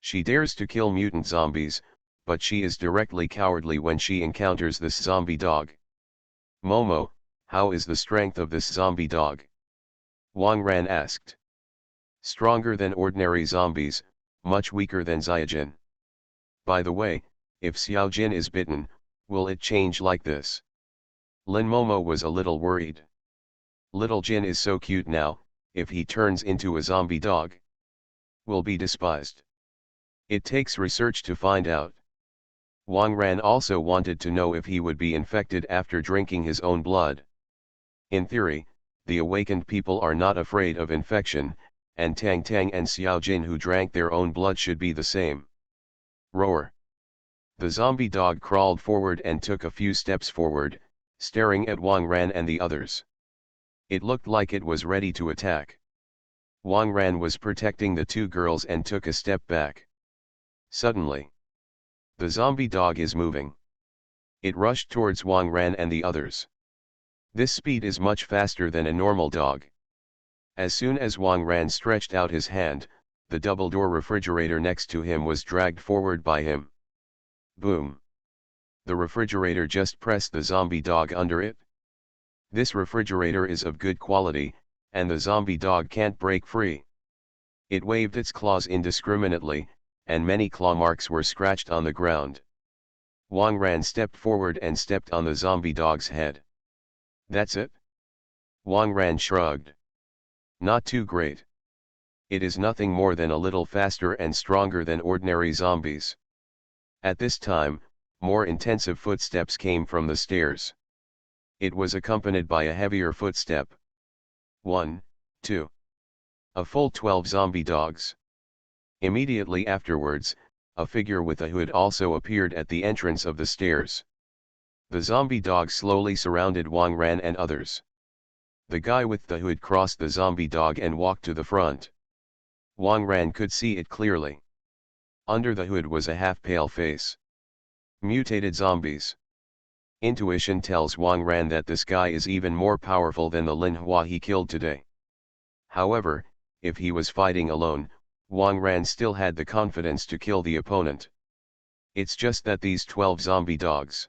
She dares to kill mutant zombies, but she is directly cowardly when she encounters this zombie dog. Momo, how is the strength of this zombie dog? Wang Ran asked. Stronger than ordinary zombies, much weaker than Xiaojin. By the way, if Xiaojin is bitten, will it change like this? Lin Momo was a little worried. Little Jin is so cute now, if he turns into a zombie dog, will be despised. It takes research to find out. Wang Ran also wanted to know if he would be infected after drinking his own blood. In theory, the awakened people are not afraid of infection, and Tang Tang and Xiaojin who drank their own blood should be the same. Roar. The zombie dog crawled forward and took a few steps forward, staring at Wang Ran and the others. It looked like it was ready to attack. Wang Ran was protecting the two girls and took a step back. Suddenly, the zombie dog is moving. It rushed towards Wang Ran and the others. This speed is much faster than a normal dog. As soon as Wang Ran stretched out his hand, the double-door refrigerator next to him was dragged forward by him. Boom! The refrigerator just pressed the zombie dog under it. This refrigerator is of good quality, and the zombie dog can't break free. It waved its claws indiscriminately, and many claw marks were scratched on the ground. Wang Ran stepped forward and stepped on the zombie dog's head. That's it? Wang Ran shrugged. Not too great. It is nothing more than a little faster and stronger than ordinary zombies. At this time, more intensive footsteps came from the stairs. It was accompanied by a heavier footstep. 1, 2. A full 12 zombie dogs. Immediately afterwards, a figure with a hood also appeared at the entrance of the stairs. The zombie dog slowly surrounded Wang Ran and others. The guy with the hood crossed the zombie dog and walked to the front. Wang Ran could see it clearly. Under the hood was a half-pale face. Mutated zombies. Intuition tells Wang Ran that this guy is even more powerful than the Lin Hua he killed today. However, if he was fighting alone, Wang Ran still had the confidence to kill the opponent. It's just that these 12 zombie dogs.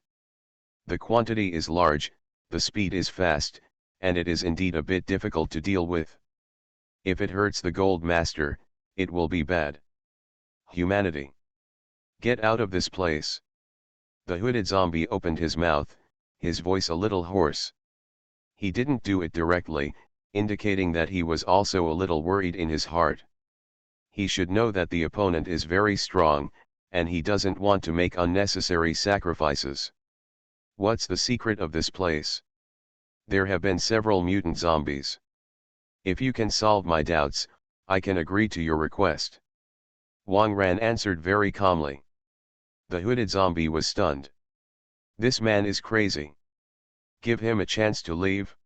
The quantity is large, the speed is fast, and it is indeed a bit difficult to deal with. If it hurts the Gold Master, it will be bad. Humanity. Get out of this place. The hooded zombie opened his mouth, his voice a little hoarse. He didn't do it directly, indicating that he was also a little worried in his heart. He should know that the opponent is very strong, and he doesn't want to make unnecessary sacrifices. What's the secret of this place? There have been several mutant zombies. If you can solve my doubts, I can agree to your request. Wang Ran answered very calmly. The hooded zombie was stunned. This man is crazy. Give him a chance to leave.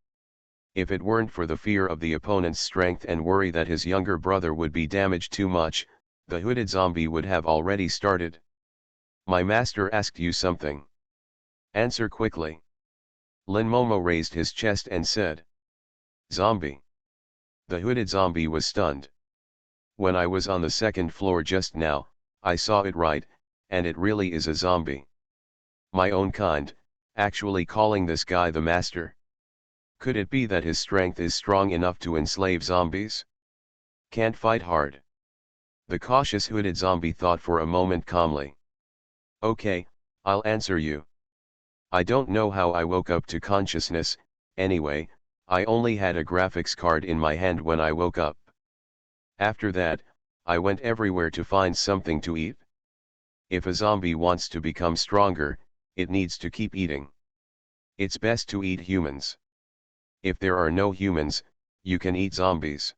If it weren't for the fear of the opponent's strength and worry that his younger brother would be damaged too much, the hooded zombie would have already started. My master asked you something. Answer quickly. Lin Momo raised his chest and said. Zombie. The hooded zombie was stunned. When I was on the second floor just now, I saw it right, and it really is a zombie. My own kind, actually calling this guy the master. Could it be that his strength is strong enough to enslave zombies? Can't fight hard. The cautious hooded zombie thought for a moment calmly. Okay, I'll answer you. I don't know how I woke up to consciousness, anyway, I only had a graphics card in my hand when I woke up. After that, I went everywhere to find something to eat. If a zombie wants to become stronger, it needs to keep eating. It's best to eat humans. If there are no humans, you can eat zombies.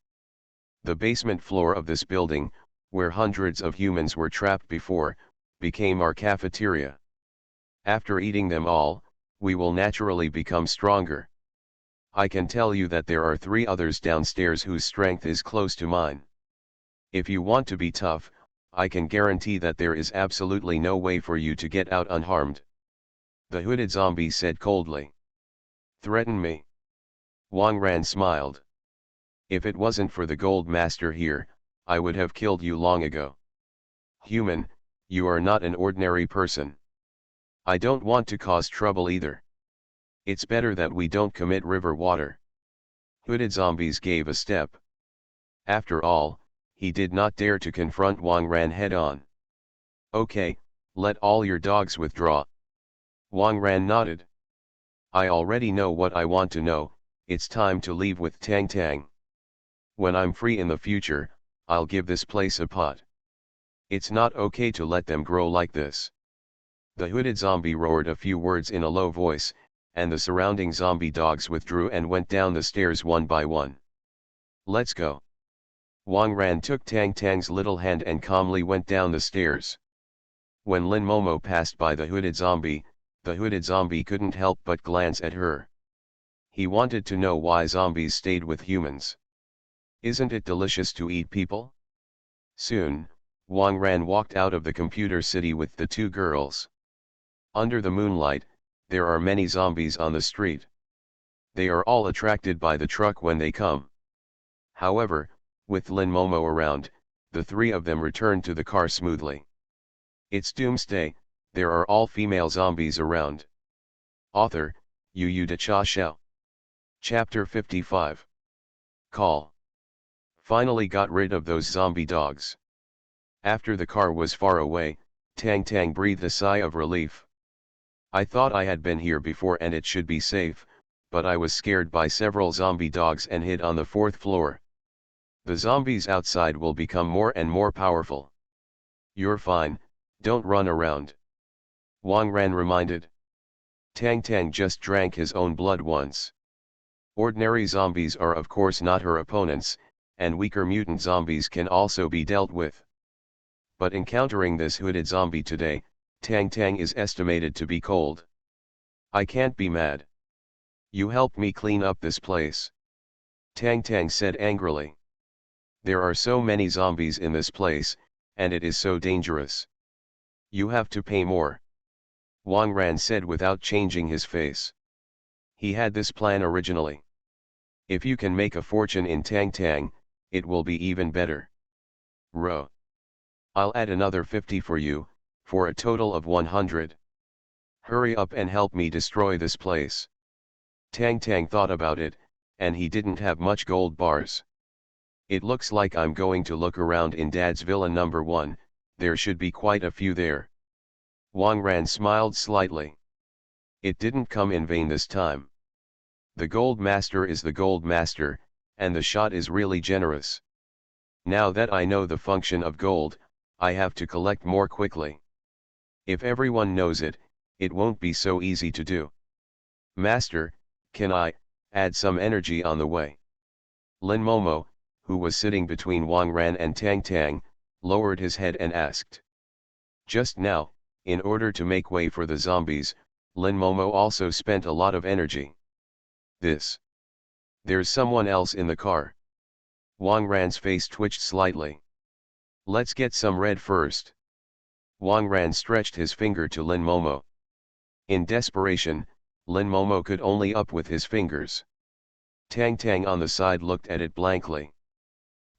The basement floor of this building, where hundreds of humans were trapped before, became our cafeteria. After eating them all, we will naturally become stronger. I can tell you that there are 3 others downstairs whose strength is close to mine. If you want to be tough, I can guarantee that there is absolutely no way for you to get out unharmed. The hooded zombie said coldly. Threaten me. Wang Ran smiled. If it wasn't for the Gold Master here, I would have killed you long ago. Human, you are not an ordinary person. I don't want to cause trouble either. It's better that we don't commit river water. Hooded zombies gave a step. After all, he did not dare to confront Wang Ran head on. Okay, let all your dogs withdraw. Wang Ran nodded. I already know what I want to know, it's time to leave with Tang Tang. When I'm free in the future, I'll give this place a pot. It's not okay to let them grow like this. The hooded zombie roared a few words in a low voice, and the surrounding zombie dogs withdrew and went down the stairs one by one. Let's go. Wang Ran took Tang Tang's little hand and calmly went down the stairs. When Lin Momo passed by the hooded zombie couldn't help but glance at her. He wanted to know why zombies stayed with humans. Isn't it delicious to eat people? Soon, Wang Ran walked out of the computer city with the two girls. Under the moonlight, there are many zombies on the street. They are all attracted by the truck when they come. However, with Lin Momo around, the three of them returned to the car smoothly. It's Doomsday, there are all female zombies around. Author, Yu De Cha Xiao. Chapter 55. Call. Finally got rid of those zombie dogs. After the car was far away, Tang Tang breathed a sigh of relief. I thought I had been here before and it should be safe, but I was scared by several zombie dogs and hid on the 4th floor. The zombies outside will become more and more powerful. You're fine, don't run around. Wang Ran reminded. Tang Tang just drank his own blood once. Ordinary zombies are of course not her opponents, and weaker mutant zombies can also be dealt with. But encountering this hooded zombie today, Tang Tang is estimated to be cold. I can't be mad. You help me clean up this place. Tang Tang said angrily. There are so many zombies in this place, and it is so dangerous. You have to pay more. Wang Ran said without changing his face. He had this plan originally. If you can make a fortune in Tang Tang, it will be even better. Ro. I'll add another 50 for you, for a total of 100. Hurry up and help me destroy this place. Tang Tang thought about it, and he didn't have much gold bars. It looks like I'm going to look around in Dad's Villa number 1, there should be quite a few there. Wang Ran smiled slightly. It didn't come in vain this time. The Gold Master is the Gold Master, and the shot is really generous. Now that I know the function of gold, I have to collect more quickly. If everyone knows it, it won't be so easy to do. Master, can I add some energy on the way? Lin Momo, who was sitting between Wang Ran and Tang Tang, lowered his head and asked. Just now, in order to make way for the zombies, Lin Momo also spent a lot of energy. There's someone else in the car. Wang Ran's face twitched slightly. Let's get some red first. Wang Ran stretched his finger to Lin Momo. In desperation, Lin Momo could only up with his fingers. Tang Tang on the side looked at it blankly.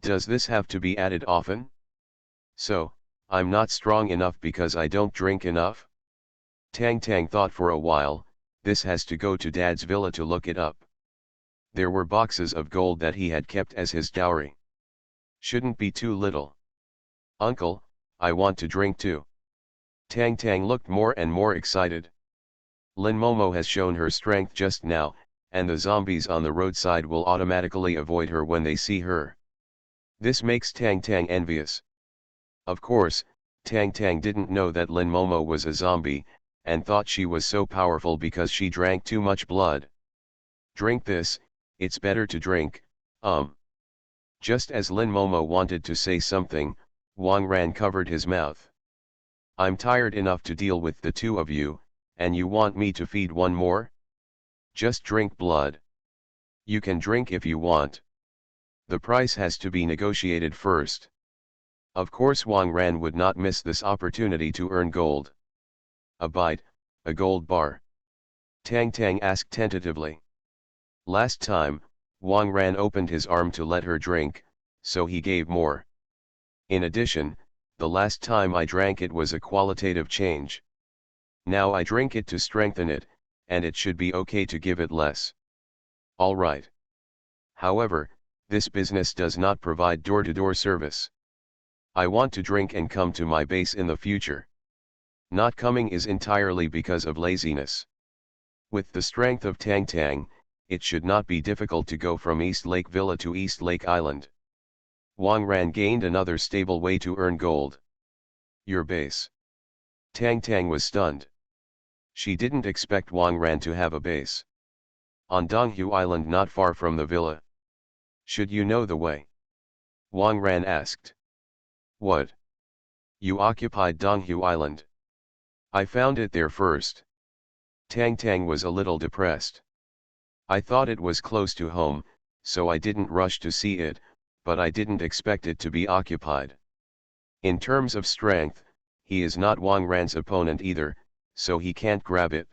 Does this have to be added often? So, I'm not strong enough because I don't drink enough? Tang Tang thought for a while, this has to go to Dad's villa to look it up. There were boxes of gold that he had kept as his dowry. Shouldn't be too little. Uncle, I want to drink too. Tang Tang looked more and more excited. Lin Momo has shown her strength just now, and the zombies on the roadside will automatically avoid her when they see her. This makes Tang Tang envious. Of course, Tang Tang didn't know that Lin Momo was a zombie, and thought she was so powerful because she drank too much blood. Drink this, it's better to drink, Just as Lin Momo wanted to say something, Wang Ran covered his mouth. I'm tired enough to deal with the two of you, and you want me to feed one more? Just drink blood. You can drink if you want. The price has to be negotiated first. Of course Wang Ran would not miss this opportunity to earn gold. A bite, a gold bar. Tang Tang asked tentatively. Last time, Wang Ran opened his arm to let her drink, so he gave more. In addition, The last time I drank it was a qualitative change. Now I drink it to strengthen it, and it should be okay to give it less. Alright. However, this business does not provide door-to-door service. I want to drink and come to my base in the future. Not coming is entirely because of laziness. With the strength of Tang Tang, it should not be difficult to go from East Lake Villa to East Lake Island. Wang Ran gained another stable way to earn gold. Your base. Tang Tang was stunned. She didn't expect Wang Ran to have a base on Donghu Island not far from the villa. Should you know the way? Wang Ran asked. What? You occupied Donghu Island. I found it there first. Tang Tang was a little depressed. I thought it was close to home, so I didn't rush to see it, but I didn't expect it to be occupied. In terms of strength, he is not Wang Ran's opponent either, so he can't grab it.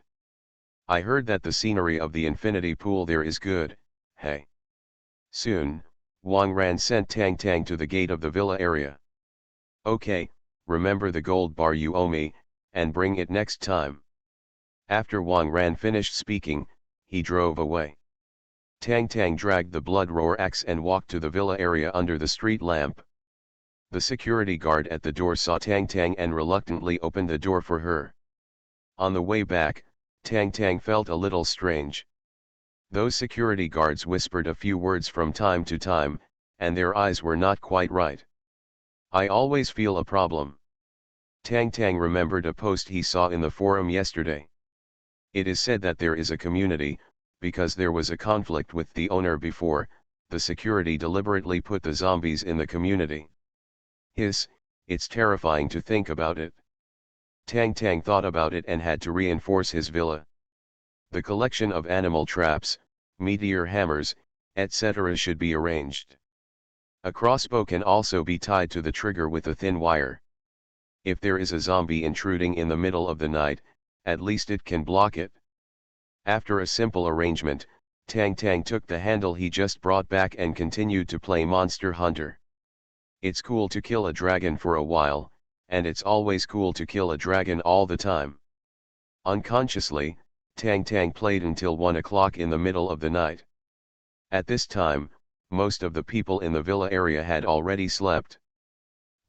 I heard that the scenery of the infinity pool there is good, hey. Soon, Wang Ran sent Tang Tang to the gate of the villa area. Okay, remember the gold bar you owe me, and bring it next time. After Wang Ran finished speaking, he drove away. Tang Tang dragged the blood roar axe and walked to the villa area under the street lamp. The security guard at the door saw Tang Tang and reluctantly opened the door for her. On the way back, Tang Tang felt a little strange. Those security guards whispered a few words from time to time, and their eyes were not quite right. I always feel a problem. Tang Tang remembered a post he saw in the forum yesterday. It is said that there is a community, because there was a conflict with the owner before, the security deliberately put the zombies in the community. It's terrifying to think about it. Tang Tang thought about it and had to reinforce his villa. The collection of animal traps, meteor hammers, etc. should be arranged. A crossbow can also be tied to the trigger with a thin wire. If there is a zombie intruding in the middle of the night, at least it can block it. After a simple arrangement, Tang Tang took the handle he just brought back and continued to play Monster Hunter. It's cool to kill a dragon for a while, and it's always cool to kill a dragon all the time. Unconsciously, Tang Tang played until 1 o'clock in the middle of the night. At this time, most of the people in the villa area had already slept.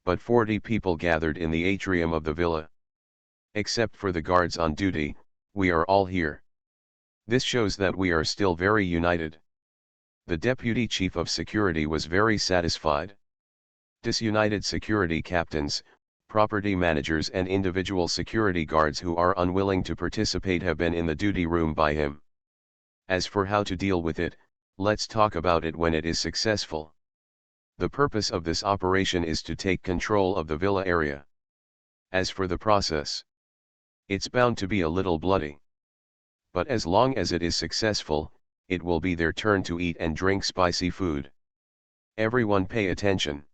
But 40 people gathered in the atrium of the villa. Except for the guards on duty, we are all here. This shows that we are still very united. The deputy chief of security was very satisfied. Disunited security captains, property managers and individual security guards who are unwilling to participate have been in the duty room by him. As for how to deal with it, let's talk about it when it is successful. The purpose of this operation is to take control of the villa area. As for the process, it's bound to be a little bloody. But as long as it is successful, it will be their turn to eat and drink spicy food. Everyone pay attention.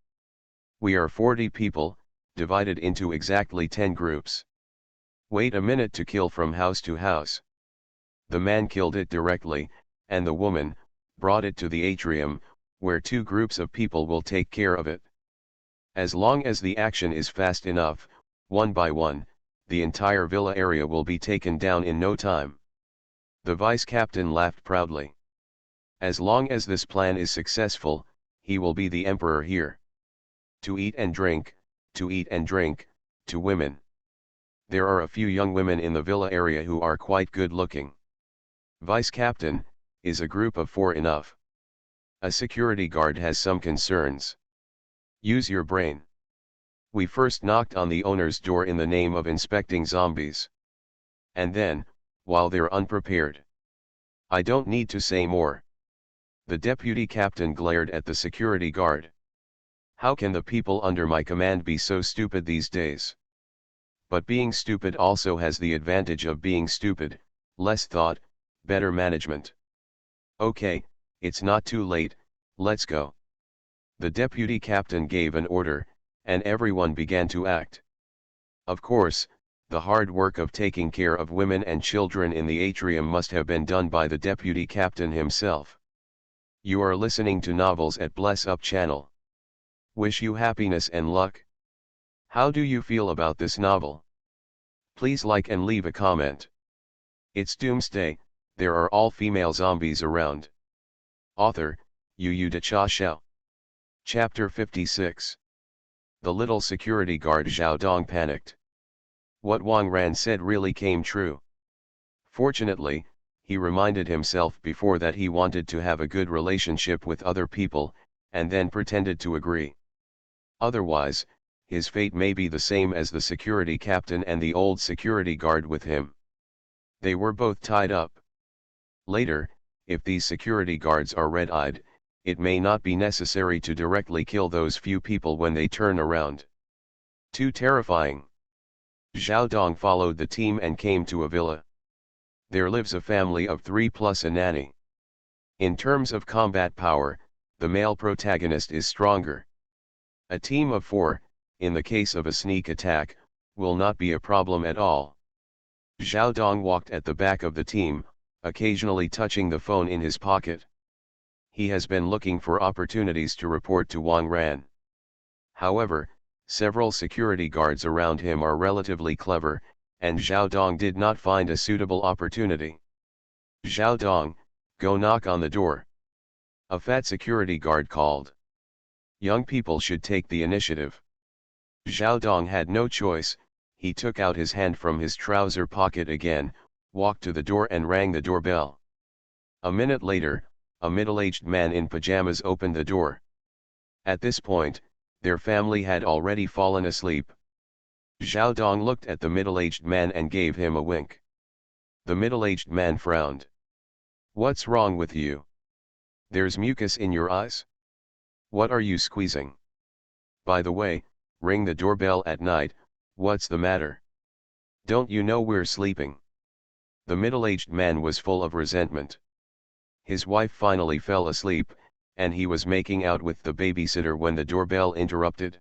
We are 40 people, divided into exactly 10 groups. Wait a minute to kill from house to house. The man killed it directly, and the woman brought it to the atrium, where 2 groups of people will take care of it. As long as the action is fast enough, one by one, the entire villa area will be taken down in no time. The vice captain laughed proudly. As long as this plan is successful, he will be the emperor here. To eat and drink, to eat and drink, to women. There are a few young women in the villa area who are quite good looking. Vice captain, is a group of 4 enough? A security guard has some concerns. Use your brain. We first knocked on the owner's door in the name of inspecting zombies. And then, while they're unprepared. I don't need to say more. The deputy captain glared at the security guard. How can the people under my command be so stupid these days? But being stupid also has the advantage of being stupid, less thought, better management. Okay, it's not too late, let's go. The deputy captain gave an order, and everyone began to act. Of course, the hard work of taking care of women and children in the atrium must have been done by the deputy captain himself. You are listening to novels at Bless Up channel. Wish you happiness and luck. How do you feel about this novel? Please like and leave a comment. It's Doomsday, there are all female zombies around. Author, Yu De Cha Xiao. Chapter 56. The little security guard Zhao Dong panicked. What Wang Ran said really came true. Fortunately, he reminded himself before that he wanted to have a good relationship with other people, and then pretended to agree. Otherwise, his fate may be the same as the security captain and the old security guard with him. They were both tied up. Later, if these security guards are red-eyed, it may not be necessary to directly kill those few people when they turn around. Too terrifying. Zhao Dong followed the team and came to a villa. There lives a family of 3 plus a nanny. In terms of combat power, the male protagonist is stronger. A team of 4, in the case of a sneak attack, will not be a problem at all. Zhao Dong walked at the back of the team, occasionally touching the phone in his pocket. He has been looking for opportunities to report to Wang Ran. However, several security guards around him are relatively clever, and Zhao Dong did not find a suitable opportunity. Zhao Dong, go knock on the door. A fat security guard called. Young people should take the initiative. Zhao Dong had no choice. He took out his hand from his trouser pocket again, walked to the door and rang the doorbell. A minute later, a middle-aged man in pajamas opened the door. At this point, their family had already fallen asleep. Zhao Dong looked at the middle-aged man and gave him a wink. The middle-aged man frowned. What's wrong with you? There's mucus in your eyes? What are you squeezing? By the way, ring the doorbell at night, what's the matter? Don't you know we're sleeping? The middle-aged man was full of resentment. His wife finally fell asleep, and he was making out with the babysitter when the doorbell interrupted.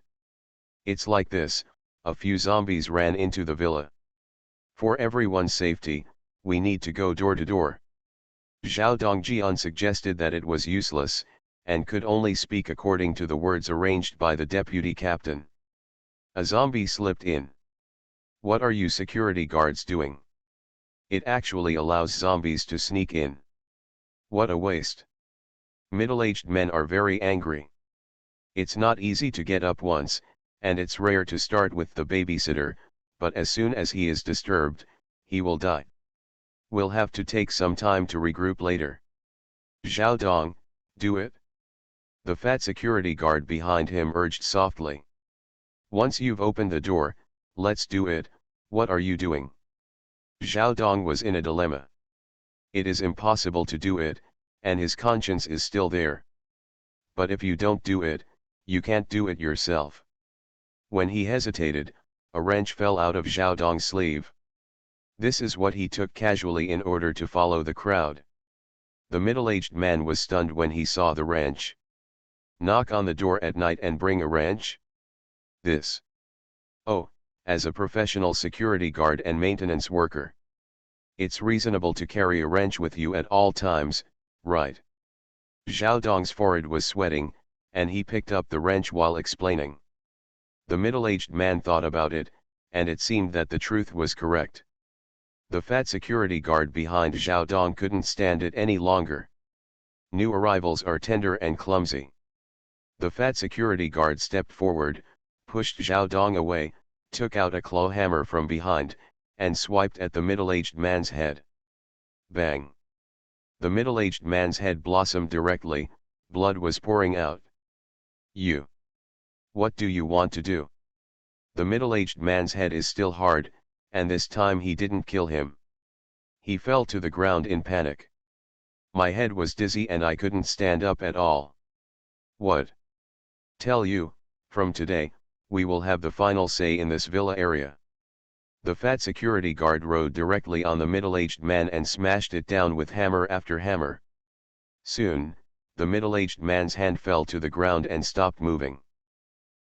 It's like this, a few zombies ran into the villa. For everyone's safety, we need to go door to door. Zhao Dongjian suggested that it was useless, and could only speak according to the words arranged by the deputy captain. A zombie slipped in. What are you security guards doing? It actually allows zombies to sneak in. What a waste. Middle-aged men are very angry. It's not easy to get up once, and it's rare to start with the babysitter, but as soon as he is disturbed, he will die. We'll have to take some time to regroup later. Zhao Dong, do it. The fat security guard behind him urged softly. Once you've opened the door, let's do it. What are you doing? Zhao Dong was in a dilemma. It is impossible to do it, and his conscience is still there. But if you don't do it, you can't do it yourself. When he hesitated, a wrench fell out of Zhao Dong's sleeve. This is what he took casually in order to follow the crowd. The middle-aged man was stunned when he saw the wrench. Knock on the door at night and bring a wrench? This. Oh, as a professional security guard and maintenance worker. It's reasonable to carry a wrench with you at all times, right? Zhao Dong's forehead was sweating, and he picked up the wrench while explaining. The middle-aged man thought about it, and it seemed that the truth was correct. The fat security guard behind Zhao Dong couldn't stand it any longer. New arrivals are tender and clumsy. The fat security guard stepped forward, pushed Zhao Dong away, took out a claw hammer from behind, and swiped at the middle-aged man's head. Bang! The middle-aged man's head blossomed directly, blood was pouring out. You! What do you want to do? The middle-aged man's head is still hard, and this time he didn't kill him. He fell to the ground in panic. My head was dizzy and I couldn't stand up at all. What? Tell you, from today, we will have the final say in this villa area. The fat security guard rode directly on the middle-aged man and smashed it down with hammer after hammer. Soon, the middle-aged man's hand fell to the ground and stopped moving.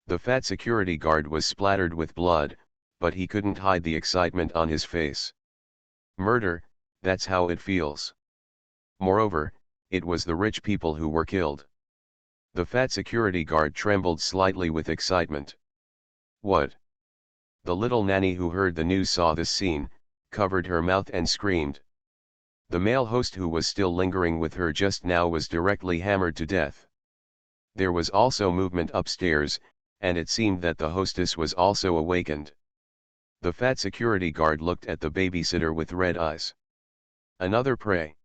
The fat security guard was splattered with blood, but he couldn't hide the excitement on his face. Murder, that's how it feels. Moreover, it was the rich people who were killed. The fat security guard trembled slightly with excitement. What? The little nanny who heard the news saw this scene, covered her mouth and screamed. The male host who was still lingering with her just now was directly hammered to death. There was also movement upstairs, and it seemed that the hostess was also awakened. The fat security guard looked at the babysitter with red eyes. Another prey.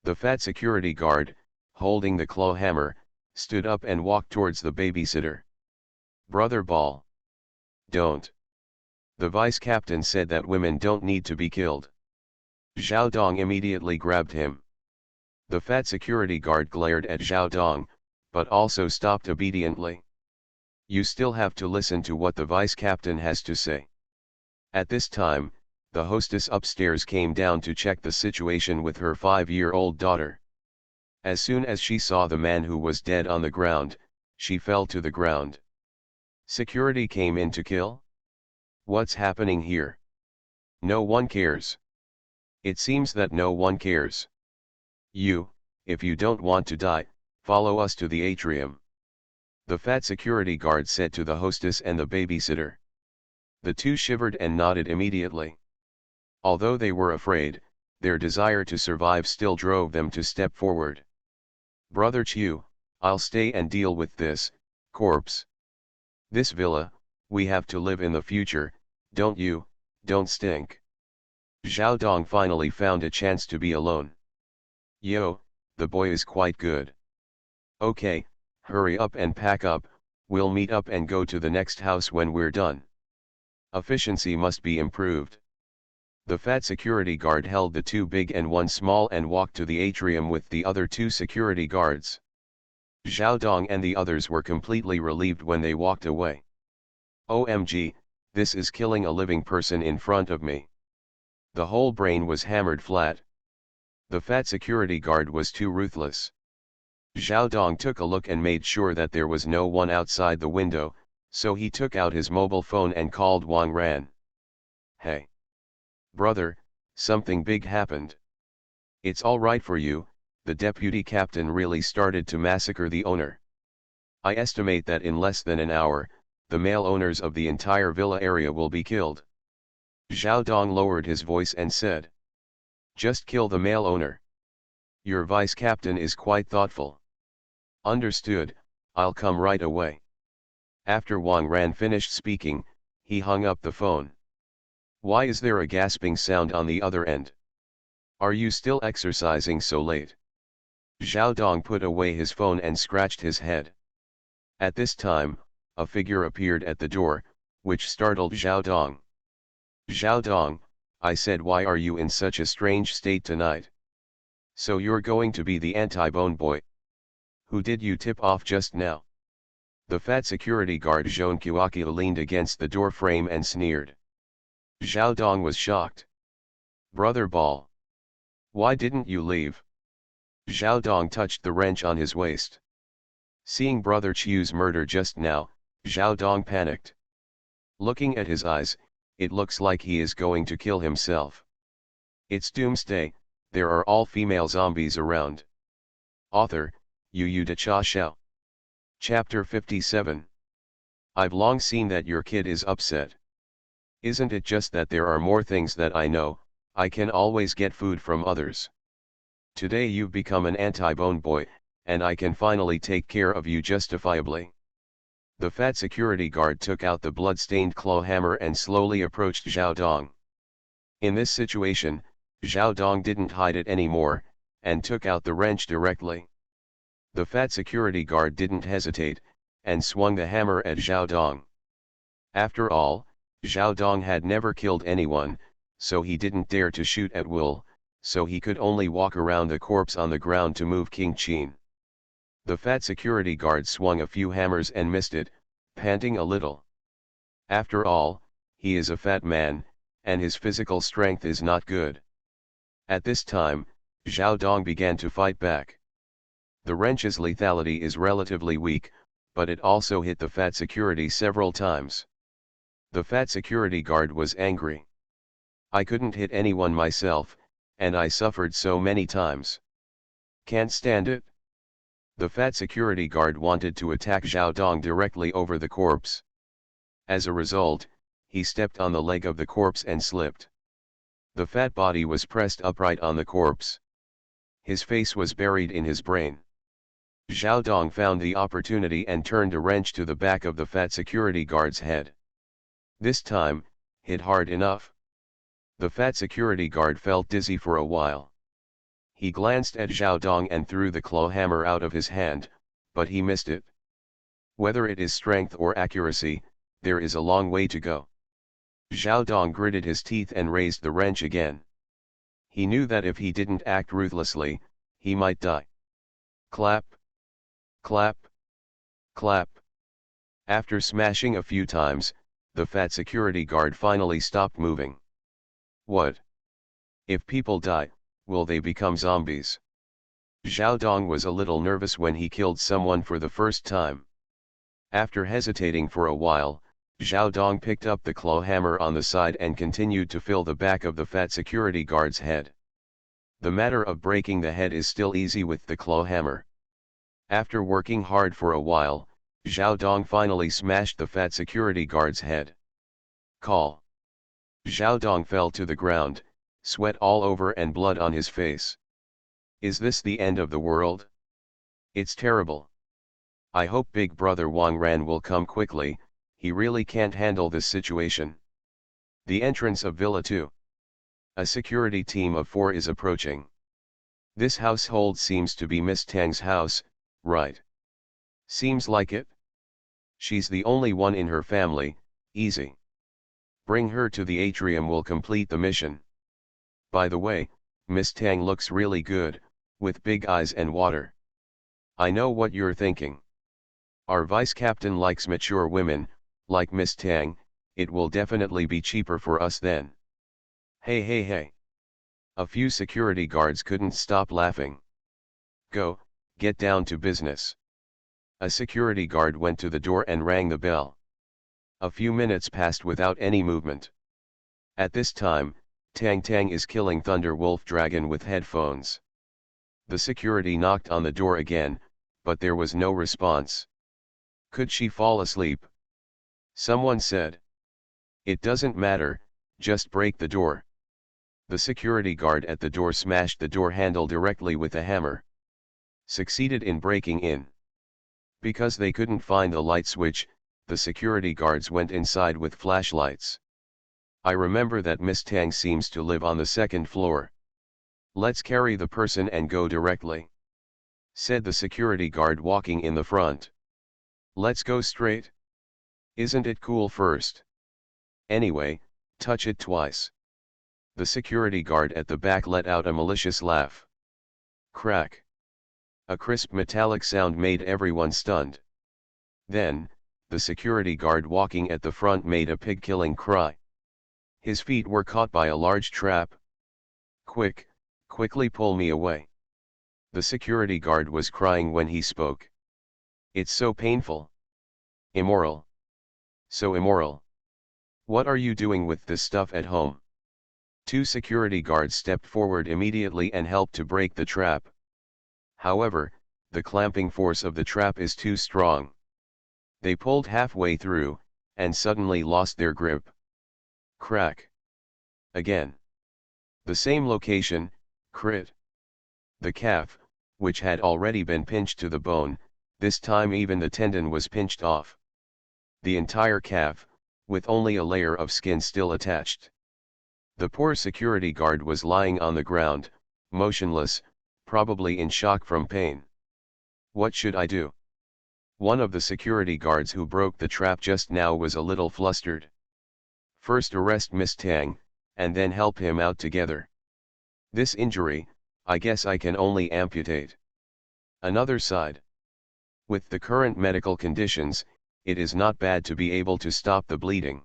The fat security guard, holding the claw hammer, stood up and walked towards the babysitter. "Brother Ball. Don't." The vice captain said that women don't need to be killed. Zhao Dong immediately grabbed him. The fat security guard glared at Zhao Dong, but also stopped obediently. "You still have to listen to what the vice captain has to say." At this time, the hostess upstairs came down to check the situation with her 5-year-old daughter. As soon as she saw the man who was dead on the ground, she fell to the ground. Security came in to kill? What's happening here? No one cares. It seems that no one cares. If you don't want to die, follow us to the atrium. The fat security guard said to the hostess and the babysitter. The two shivered and nodded immediately. Although they were afraid, their desire to survive still drove them to step forward. "Brother Chu, I'll stay and deal with this corpse. This villa, we have to live in the future, don't stink." Zhao Dong finally found a chance to be alone. "Yo, the boy is quite good. Okay, hurry up and pack up, we'll meet up and go to the next house when we're done. Efficiency must be improved." The fat security guard held the 2 big and 1 small and walked to the atrium with the other 2 security guards. Zhao Dong and the others were completely relieved when they walked away. OMG, this is killing a living person in front of me. The whole brain was hammered flat. The fat security guard was too ruthless. Zhao Dong took a look and made sure that there was no one outside the window, so he took out his mobile phone and called Wang Ran. "Hey. Brother, something big happened. It's all right for you, the deputy captain really started to massacre the owner. I estimate that in less than an hour, the male owners of the entire villa area will be killed." Zhao Dong lowered his voice and said. "Just kill the male owner. Your vice captain is quite thoughtful." "Understood, I'll come right away." After Wang Ran finished speaking, he hung up the phone. Why is there a gasping sound on the other end? Are you still exercising so late? Zhao Dong put away his phone and scratched his head. At this time, a figure appeared at the door, which startled Zhao Dong. "Zhao Dong," I said, "why are you in such a strange state tonight? So you're going to be the anti-bone boy? Who did you tip off just now?" The fat security guard Zhong Qiuaqi leaned against the door frame and sneered. Zhao Dong was shocked. "Brother Ball. Why didn't you leave?" Zhao Dong touched the wrench on his waist. Seeing Brother Chu's murder just now, Zhao Dong panicked. Looking at his eyes, it looks like he is going to kill himself. It's Doomsday, there are all female zombies around. Author, Yu De Cha Xiao. Chapter 57. I've long seen that your kid is upset. Isn't it just that there are more things that I know, I can always get food from others. Today you've become an anti-bone boy, and I can finally take care of you justifiably. The fat security guard took out the blood-stained claw hammer and slowly approached Zhao Dong. In this situation, Zhao Dong didn't hide it anymore, and took out the wrench directly. The fat security guard didn't hesitate, and swung the hammer at Zhao Dong. After all, Zhao Dong had never killed anyone, so he didn't dare to shoot at will, so he could only walk around the corpse on the ground to move King Qin. The fat security guard swung a few hammers and missed it, panting a little. After all, he is a fat man, and his physical strength is not good. At this time, Zhao Dong began to fight back. The wrench's lethality is relatively weak, but it also hit the fat security several times. The fat security guard was angry. I couldn't hit anyone myself, and I suffered so many times. Can't stand it. The fat security guard wanted to attack Zhao Dong directly over the corpse. As a result, he stepped on the leg of the corpse and slipped. The fat body was pressed upright on the corpse. His face was buried in his brain. Zhao Dong found the opportunity and turned a wrench to the back of the fat security guard's head. This time, hit hard enough. The fat security guard felt dizzy for a while. He glanced at Zhao Dong and threw the claw hammer out of his hand, but he missed it. Whether it is strength or accuracy, there is a long way to go. Zhao Dong gritted his teeth and raised the wrench again. He knew that if he didn't act ruthlessly, he might die. Clap. Clap. Clap. After smashing a few times, the fat security guard finally stopped moving. What? If people die, will they become zombies? Zhao Dong was a little nervous when he killed someone for the first time. After hesitating for a while, Zhao Dong picked up the claw hammer on the side and continued to fill the back of the fat security guard's head. The matter of breaking the head is still easy with the claw hammer. After working hard for a while, Zhao Dong finally smashed the fat security guard's head. Call. Zhao Dong fell to the ground, sweat all over and blood on his face. Is this the end of the world? It's terrible. I hope Big Brother Wang Ran will come quickly, he really can't handle this situation. The entrance of Villa 2. A security team of 4 is approaching. This household seems to be Miss Tang's house, right? Seems like it. She's the only one in her family, easy. Bring her to the atrium will complete the mission. By the way, Miss Tang looks really good, with big eyes and water. I know what you're thinking. Our vice captain likes mature women, like Miss Tang, it will definitely be cheaper for us then. Hey hey hey. A few security guards couldn't stop laughing. Go, get down to business. A security guard went to the door and rang the bell. A few minutes passed without any movement. At this time, Tang Tang is killing Thunder Wolf Dragon with headphones. The security knocked on the door again, but there was no response. Could she fall asleep? Someone said. It doesn't matter, just break the door. The security guard at the door smashed the door handle directly with a hammer. Succeeded in breaking in. Because they couldn't find the light switch, the security guards went inside with flashlights. I remember that Miss Tang seems to live on the second floor. Let's carry the person and go directly, said the security guard walking in the front. Let's go straight. Isn't it cool first? Anyway, touch it twice. The security guard at the back let out a malicious laugh. Crack. A crisp metallic sound made everyone stunned. Then, the security guard walking at the front made a pig-killing cry. His feet were caught by a large trap. Quickly pull me away. The security guard was crying when he spoke. It's so painful. Immoral. So immoral. What are you doing with this stuff at home? 2 security guards stepped forward immediately and helped to break the trap. However, the clamping force of the trap is too strong. They pulled halfway through, and suddenly lost their grip. Crack. Again. The same location, crit. The calf, which had already been pinched to the bone, this time even the tendon was pinched off. The entire calf, with only a layer of skin still attached. The poor security guard was lying on the ground, motionless, probably in shock from pain. What should I do? One of the security guards who broke the trap just now was a little flustered. First arrest Miss Tang, and then help him out together. This injury, I guess I can only amputate. Another side. With the current medical conditions, it is not bad to be able to stop the bleeding.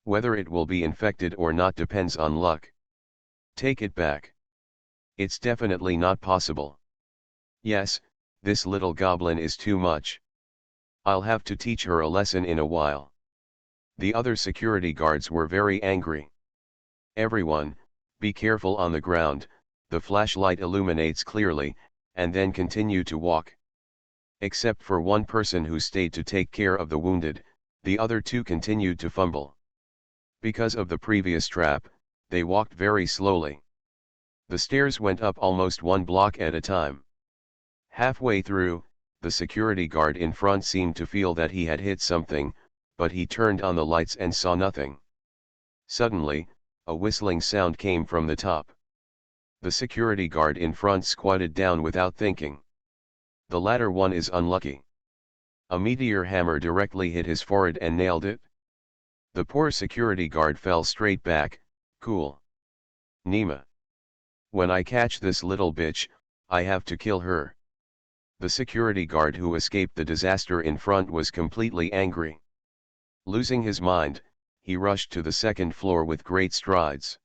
Whether it will be infected or not depends on luck. Take it back. It's definitely not possible. Yes, this little goblin is too much. I'll have to teach her a lesson in a while. The other security guards were very angry. Everyone, be careful on the ground, the flashlight illuminates clearly, and then continue to walk. Except for one person who stayed to take care of the wounded, the other 2 continued to fumble. Because of the previous trap, they walked very slowly. The stairs went up almost 1 block at a time. Halfway through, the security guard in front seemed to feel that he had hit something, but he turned on the lights and saw nothing. Suddenly, a whistling sound came from the top. The security guard in front squatted down without thinking. The latter one is unlucky. A meteor hammer directly hit his forehead and nailed it. The poor security guard fell straight back. Cool. Nima. When I catch this little bitch, I have to kill her. The security guard who escaped the disaster in front was completely angry. Losing his mind, he rushed to the second floor with great strides.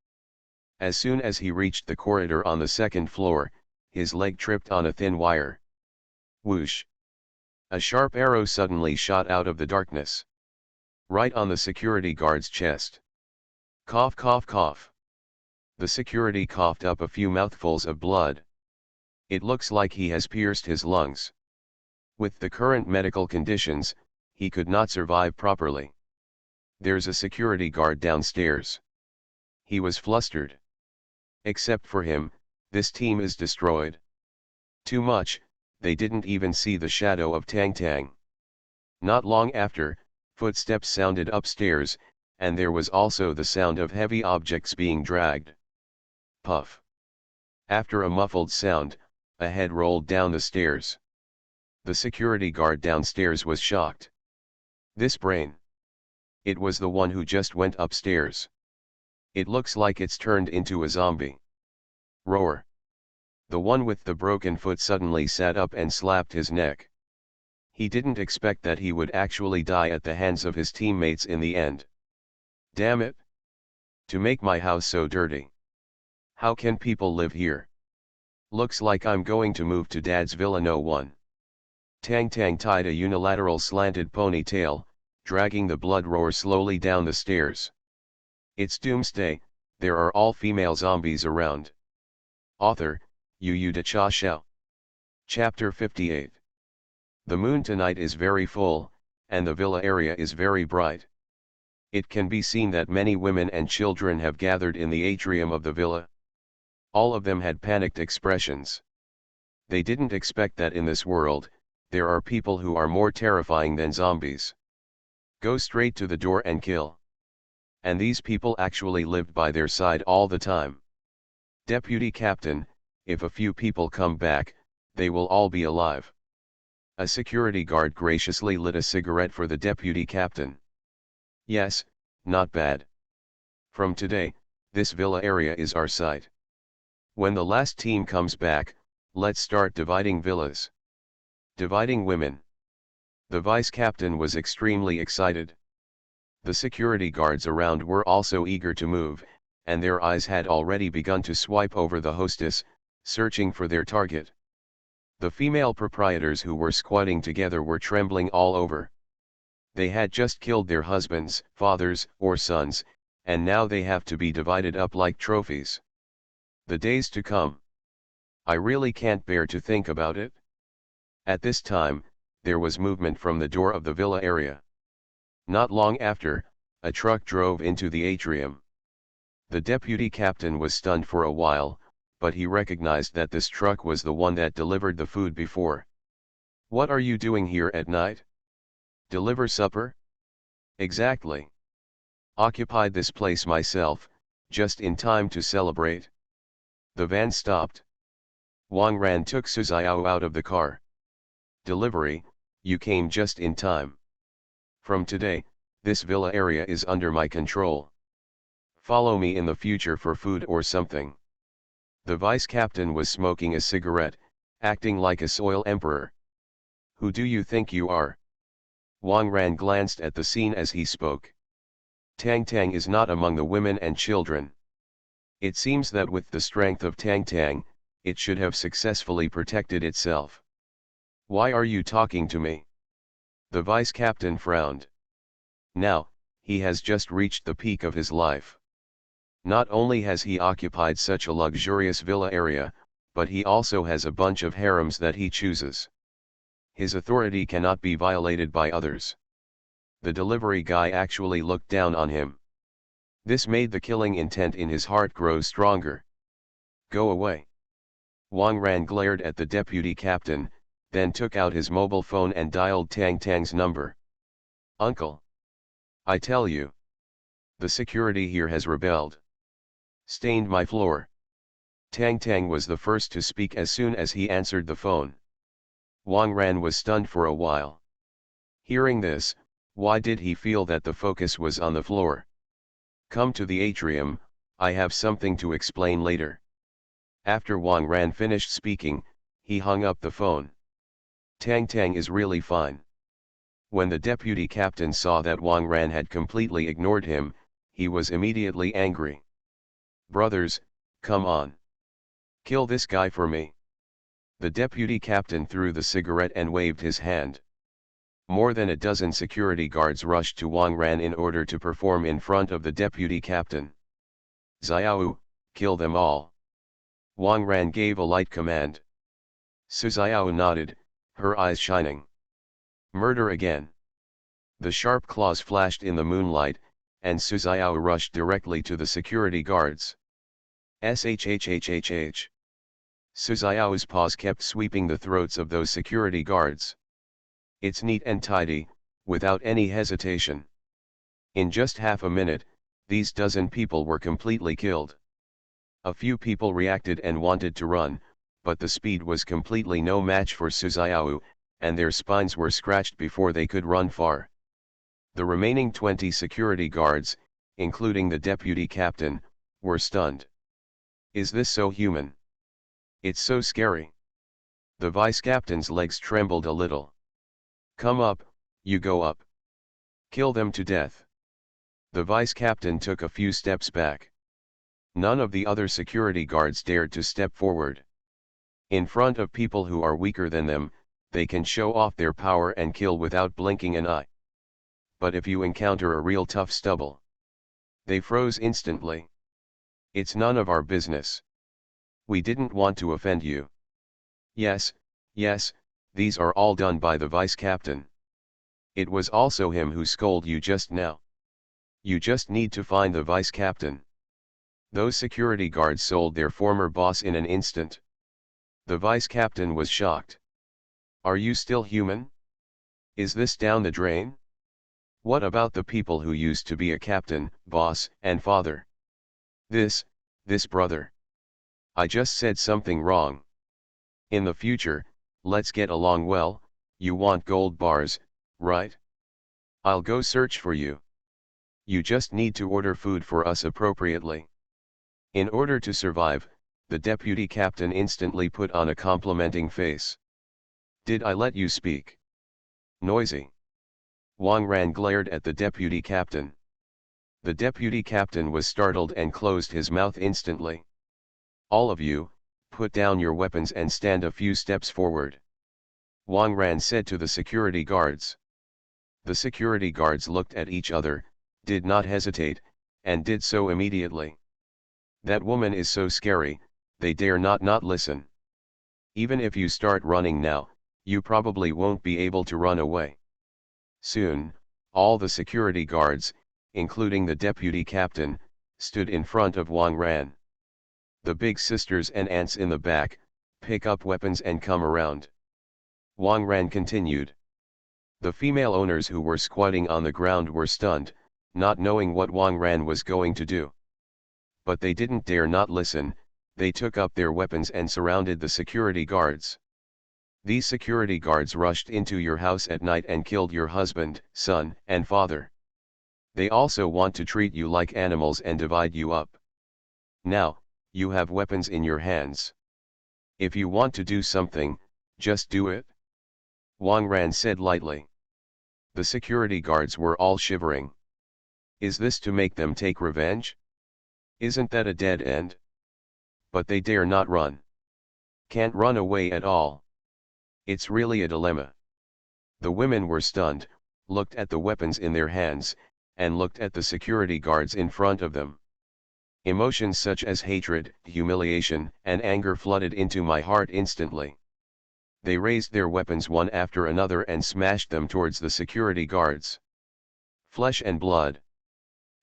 As soon as he reached the corridor on the second floor, his leg tripped on a thin wire. Whoosh! A sharp arrow suddenly shot out of the darkness. Right on the security guard's chest. Cough, cough, cough. The security coughed up a few mouthfuls of blood. It looks like he has pierced his lungs. With the current medical conditions, he could not survive properly. There's a security guard downstairs. He was flustered. Except for him, this team is destroyed. Too much, they didn't even see the shadow of Tang Tang. Not long after, footsteps sounded upstairs, and there was also the sound of heavy objects being dragged. Puff. After a muffled sound, a head rolled down the stairs. The security guard downstairs was shocked. This brain. It was the one who just went upstairs. It looks like it's turned into a zombie. Roar. The one with the broken foot suddenly sat up and slapped his neck. He didn't expect that he would actually die at the hands of his teammates in the end. Damn it! To make my house so dirty. How can people live here? Looks like I'm going to move to Dad's Villa No. 1. Tang Tang tied a unilateral slanted ponytail, dragging the blood roar slowly down the stairs. It's Doomsday, there are all female zombies around. Author, Yu De Cha Xiao. Chapter 58. The moon tonight is very full, and the villa area is very bright. It can be seen that many women and children have gathered in the atrium of the villa. All of them had panicked expressions. They didn't expect that in this world, there are people who are more terrifying than zombies. Go straight to the door and kill. And these people actually lived by their side all the time. Deputy Captain, if a few people come back, they will all be alive. A security guard graciously lit a cigarette for the deputy captain. Yes, not bad. From today, this villa area is our site. When the last team comes back, let's start dividing villas. Dividing women. The vice captain was extremely excited. The security guards around were also eager to move, and their eyes had already begun to swipe over the hostess, searching for their target. The female proprietors who were squatting together were trembling all over. They had just killed their husbands, fathers, or sons, and now they have to be divided up like trophies. The days to come. I really can't bear to think about it. At this time, there was movement from the door of the villa area. Not long after, a truck drove into the atrium. The deputy captain was stunned for a while, but he recognized that this truck was the one that delivered the food before. What are you doing here at night? Deliver supper? Exactly. Occupied this place myself, just in time to celebrate. The van stopped. Wang Ran took Suziao out of the car. Delivery, you came just in time. From today, this villa area is under my control. Follow me in the future for food or something. The vice captain was smoking a cigarette, acting like a soil emperor. Who do you think you are? Wang Ran glanced at the scene as he spoke. Tang Tang is not among the women and children. It seems that with the strength of Tang Tang, it should have successfully protected itself. Why are you talking to me? The vice captain frowned. Now, he has just reached the peak of his life. Not only has he occupied such a luxurious villa area, but he also has a bunch of harems that he chooses. His authority cannot be violated by others. The delivery guy actually looked down on him. This made the killing intent in his heart grow stronger. Go away. Wang Ran glared at the deputy captain, then took out his mobile phone and dialed Tang Tang's number. Uncle. I tell you. The security here has rebelled. Stained my floor. Tang Tang was the first to speak as soon as he answered the phone. Wang Ran was stunned for a while. Hearing this, why did he feel that the focus was on the floor? Come to the atrium, I have something to explain later. After Wang Ran finished speaking, he hung up the phone. Tang Tang is really fine. When the deputy captain saw that Wang Ran had completely ignored him, he was immediately angry. Brothers, come on. Kill this guy for me. The deputy captain threw the cigarette and waved his hand. More than a dozen security guards rushed to Wang Ran in order to perform in front of the deputy captain. Xiao, kill them all. Wang Ran gave a light command. Su Xiao nodded, her eyes shining. Murder again. The sharp claws flashed in the moonlight, and Su Xiao rushed directly to the security guards. Shhhhhh. Su Xiao's paws kept sweeping the throats of those security guards. It's neat and tidy, without any hesitation. In just half a minute, these dozen people were completely killed. A few people reacted and wanted to run, but the speed was completely no match for Su Xiao, and their spines were scratched before they could run far. The remaining 20 security guards, including the deputy captain, were stunned. Is this so human? It's so scary. The vice captain's legs trembled a little. Come up, you go up. Kill them to death. The vice captain took a few steps back. None of the other security guards dared to step forward. In front of people who are weaker than them, they can show off their power and kill without blinking an eye. But if you encounter a real tough stubble, they froze instantly. It's none of our business. We didn't want to offend you. Yes, these are all done by the vice captain. It was also him who scolded you just now. You just need to find the vice captain. Those security guards sold their former boss in an instant. The vice captain was shocked. Are you still human? Is this down the drain? What about the people who used to be a captain, boss, and father? This brother. I just said something wrong. In the future, let's get along well. You want gold bars, right? I'll go search for you. You just need to order food for us appropriately. In order to survive, the deputy captain instantly put on a complimenting face. Did I let you speak? Noisy. Wang Ran glared at the deputy captain. The deputy captain was startled and closed his mouth instantly. All of you, put down your weapons and stand a few steps forward. Wang Ran said to the security guards. The security guards looked at each other, did not hesitate, and did so immediately. That woman is so scary, they dare not listen. Even if you start running now, you probably won't be able to run away. Soon, all the security guards, including the deputy captain, stood in front of Wang Ran. The big sisters and aunts in the back, pick up weapons and come around. Wang Ran continued. The female owners who were squatting on the ground were stunned, not knowing what Wang Ran was going to do. But they didn't dare not listen, they took up their weapons and surrounded the security guards. These security guards rushed into your house at night and killed your husband, son, and father. They also want to treat you like animals and divide you up. Now, you have weapons in your hands. If you want to do something, just do it. Wang Ran said lightly. The security guards were all shivering. Is this to make them take revenge? Isn't that a dead end? But they dare not run. Can't run away at all. It's really a dilemma. The women were stunned, looked at the weapons in their hands, and looked at the security guards in front of them. Emotions such as hatred, humiliation, and anger flooded into my heart instantly. They raised their weapons one after another and smashed them towards the security guards. Flesh and blood.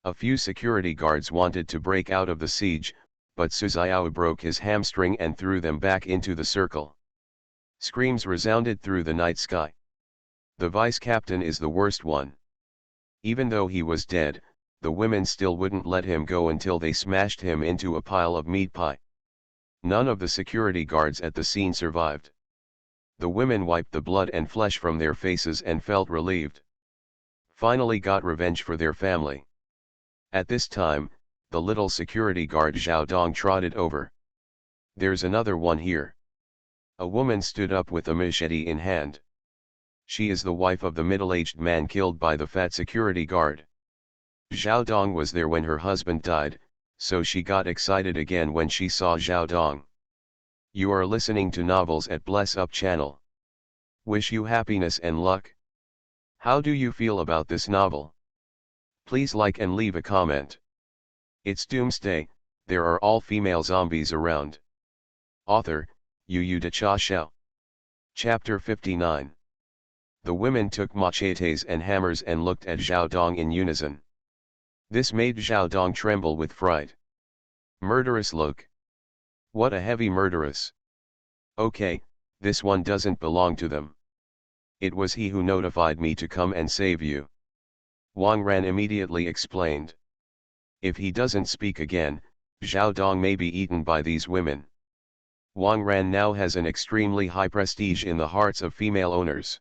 A few security guards wanted to break out of the siege, but Suzuyawa broke his hamstring and threw them back into the circle. Screams resounded through the night sky. The vice captain is the worst one. Even though he was dead, the women still wouldn't let him go until they smashed him into a pile of meat pie. None of the security guards at the scene survived. The women wiped the blood and flesh from their faces and felt relieved. Finally got revenge for their family. At this time, the little security guard Zhao Dong trotted over. "There's another one here." A woman stood up with a machete in hand. She is the wife of the middle-aged man killed by the fat security guard. Zhao Dong was there when her husband died, so she got excited again when she saw Zhao Dong. You are listening to Novels at Bless Up channel. Wish you happiness and luck. How do you feel about this novel? Please like and leave a comment. It's Doomsday, there are all female zombies around. Author, Yu Da Cha Xiao. Chapter 59. The women took machetes and hammers and looked at Zhao Dong in unison. This made Zhao Dong tremble with fright. Murderous look. What a heavy murderess. Okay, this one doesn't belong to them. It was he who notified me to come and save you. Wang Ran immediately explained. If he doesn't speak again, Zhao Dong may be eaten by these women. Wang Ran now has an extremely high prestige in the hearts of female owners.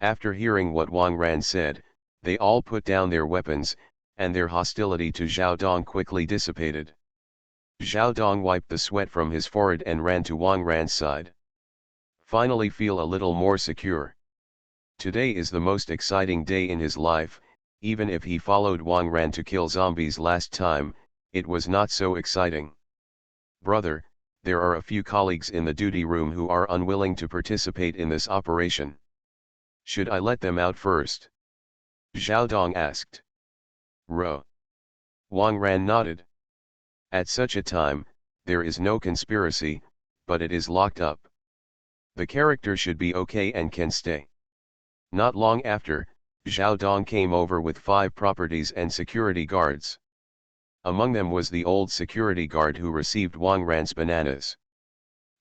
After hearing what Wang Ran said, they all put down their weapons, and their hostility to Zhao Dong quickly dissipated. Zhao Dong wiped the sweat from his forehead and ran to Wang Ran's side. Finally feel a little more secure. Today is the most exciting day in his life. Even if he followed Wang Ran to kill zombies last time, it was not so exciting. Brother, there are a few colleagues in the duty room who are unwilling to participate in this operation. Should I let them out first? Zhao Dong asked. Ro. Wang Ran nodded. At such a time, there is no conspiracy, but it is locked up. The character should be okay and can stay. Not long after, Zhao Dong came over with 5 properties and security guards. Among them was the old security guard who received Wang Ran's bananas.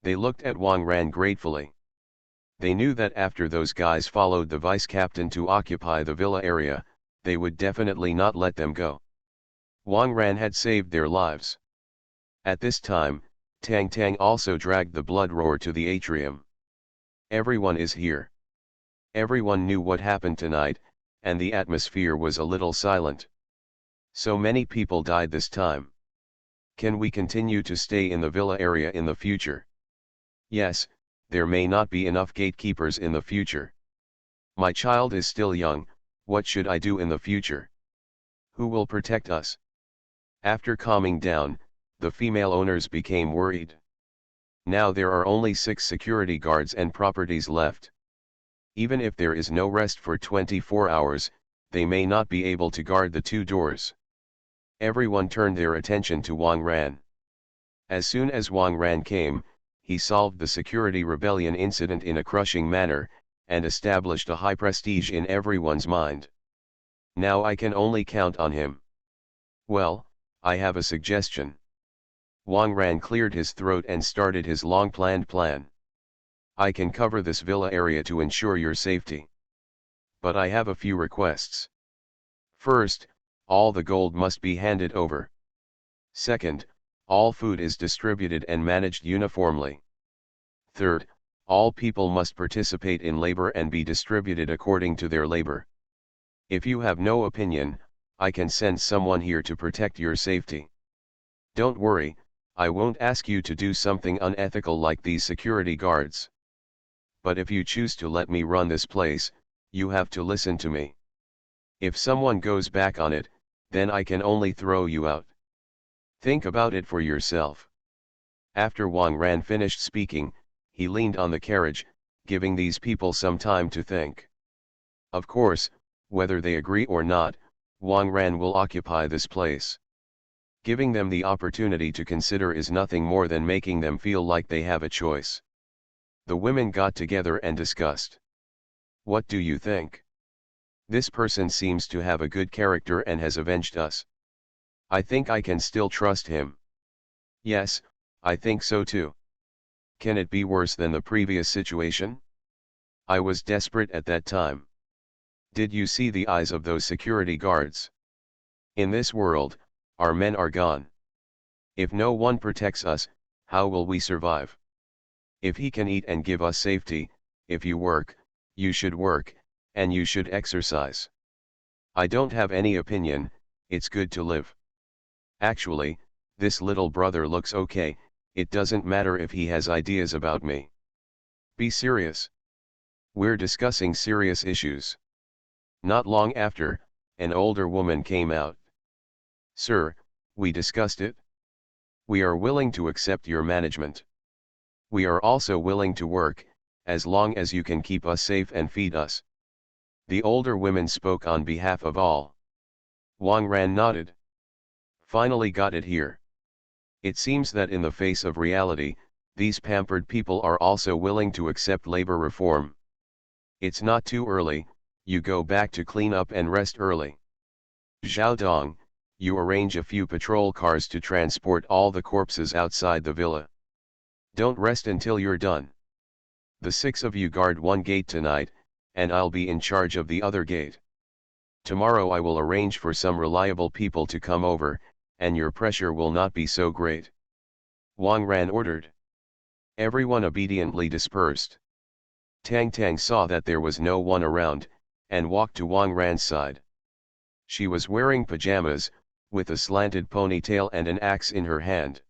They looked at Wang Ran gratefully. They knew that after those guys followed the vice captain to occupy the villa area, they would definitely not let them go. Wang Ran had saved their lives. At this time, Tang Tang also dragged the blood roar to the atrium. Everyone is here. Everyone knew what happened tonight, and the atmosphere was a little silent. So many people died this time. Can we continue to stay in the villa area in the future? Yes, there may not be enough gatekeepers in the future. My child is still young, what should I do in the future? Who will protect us? After calming down, the female owners became worried. Now there are only 6 security guards and properties left. Even if there is no rest for 24 hours, they may not be able to guard the 2 doors. Everyone turned their attention to Wang Ran. As soon as Wang Ran came, he solved the security rebellion incident in a crushing manner, and established a high prestige in everyone's mind. Now I can only count on him. Well, I have a suggestion. Wang Ran cleared his throat and started his long-planned plan. I can cover this villa area to ensure your safety. But I have a few requests. First, all the gold must be handed over. Second, all food is distributed and managed uniformly. Third, all people must participate in labor and be distributed according to their labor. If you have no opinion, I can send someone here to protect your safety. Don't worry, I won't ask you to do something unethical like these security guards. But if you choose to let me run this place, you have to listen to me. If someone goes back on it, then I can only throw you out. Think about it for yourself. After Wang Ran finished speaking, he leaned on the carriage, giving these people some time to think. Of course, whether they agree or not, Wang Ran will occupy this place. Giving them the opportunity to consider is nothing more than making them feel like they have a choice. The women got together and discussed. What do you think? This person seems to have a good character and has avenged us. I think I can still trust him. Yes, I think so too. Can it be worse than the previous situation? I was desperate at that time. Did you see the eyes of those security guards? In this world, our men are gone. If no one protects us, how will we survive? If he can eat and give us safety, if you work, you should work, and you should exercise. I don't have any opinion, it's good to live. Actually, this little brother looks okay, it doesn't matter if he has ideas about me. Be serious. We're discussing serious issues. Not long after, an older woman came out. Sir, we discussed it. We are willing to accept your management. We are also willing to work, as long as you can keep us safe and feed us. The older women spoke on behalf of all. Wang Ran nodded. Finally got it here. It seems that in the face of reality, these pampered people are also willing to accept labor reform. It's not too early, you go back to clean up and rest early. Zhao Dong, you arrange a few patrol cars to transport all the corpses outside the villa. Don't rest until you're done. The 6 of you guard one gate tonight, and I'll be in charge of the other gate. Tomorrow I will arrange for some reliable people to come over, and your pressure will not be so great. Wang Ran ordered. Everyone obediently dispersed. Tang Tang saw that there was no one around, and walked to Wang Ran's side. She was wearing pajamas, with a slanted ponytail and an axe in her hand.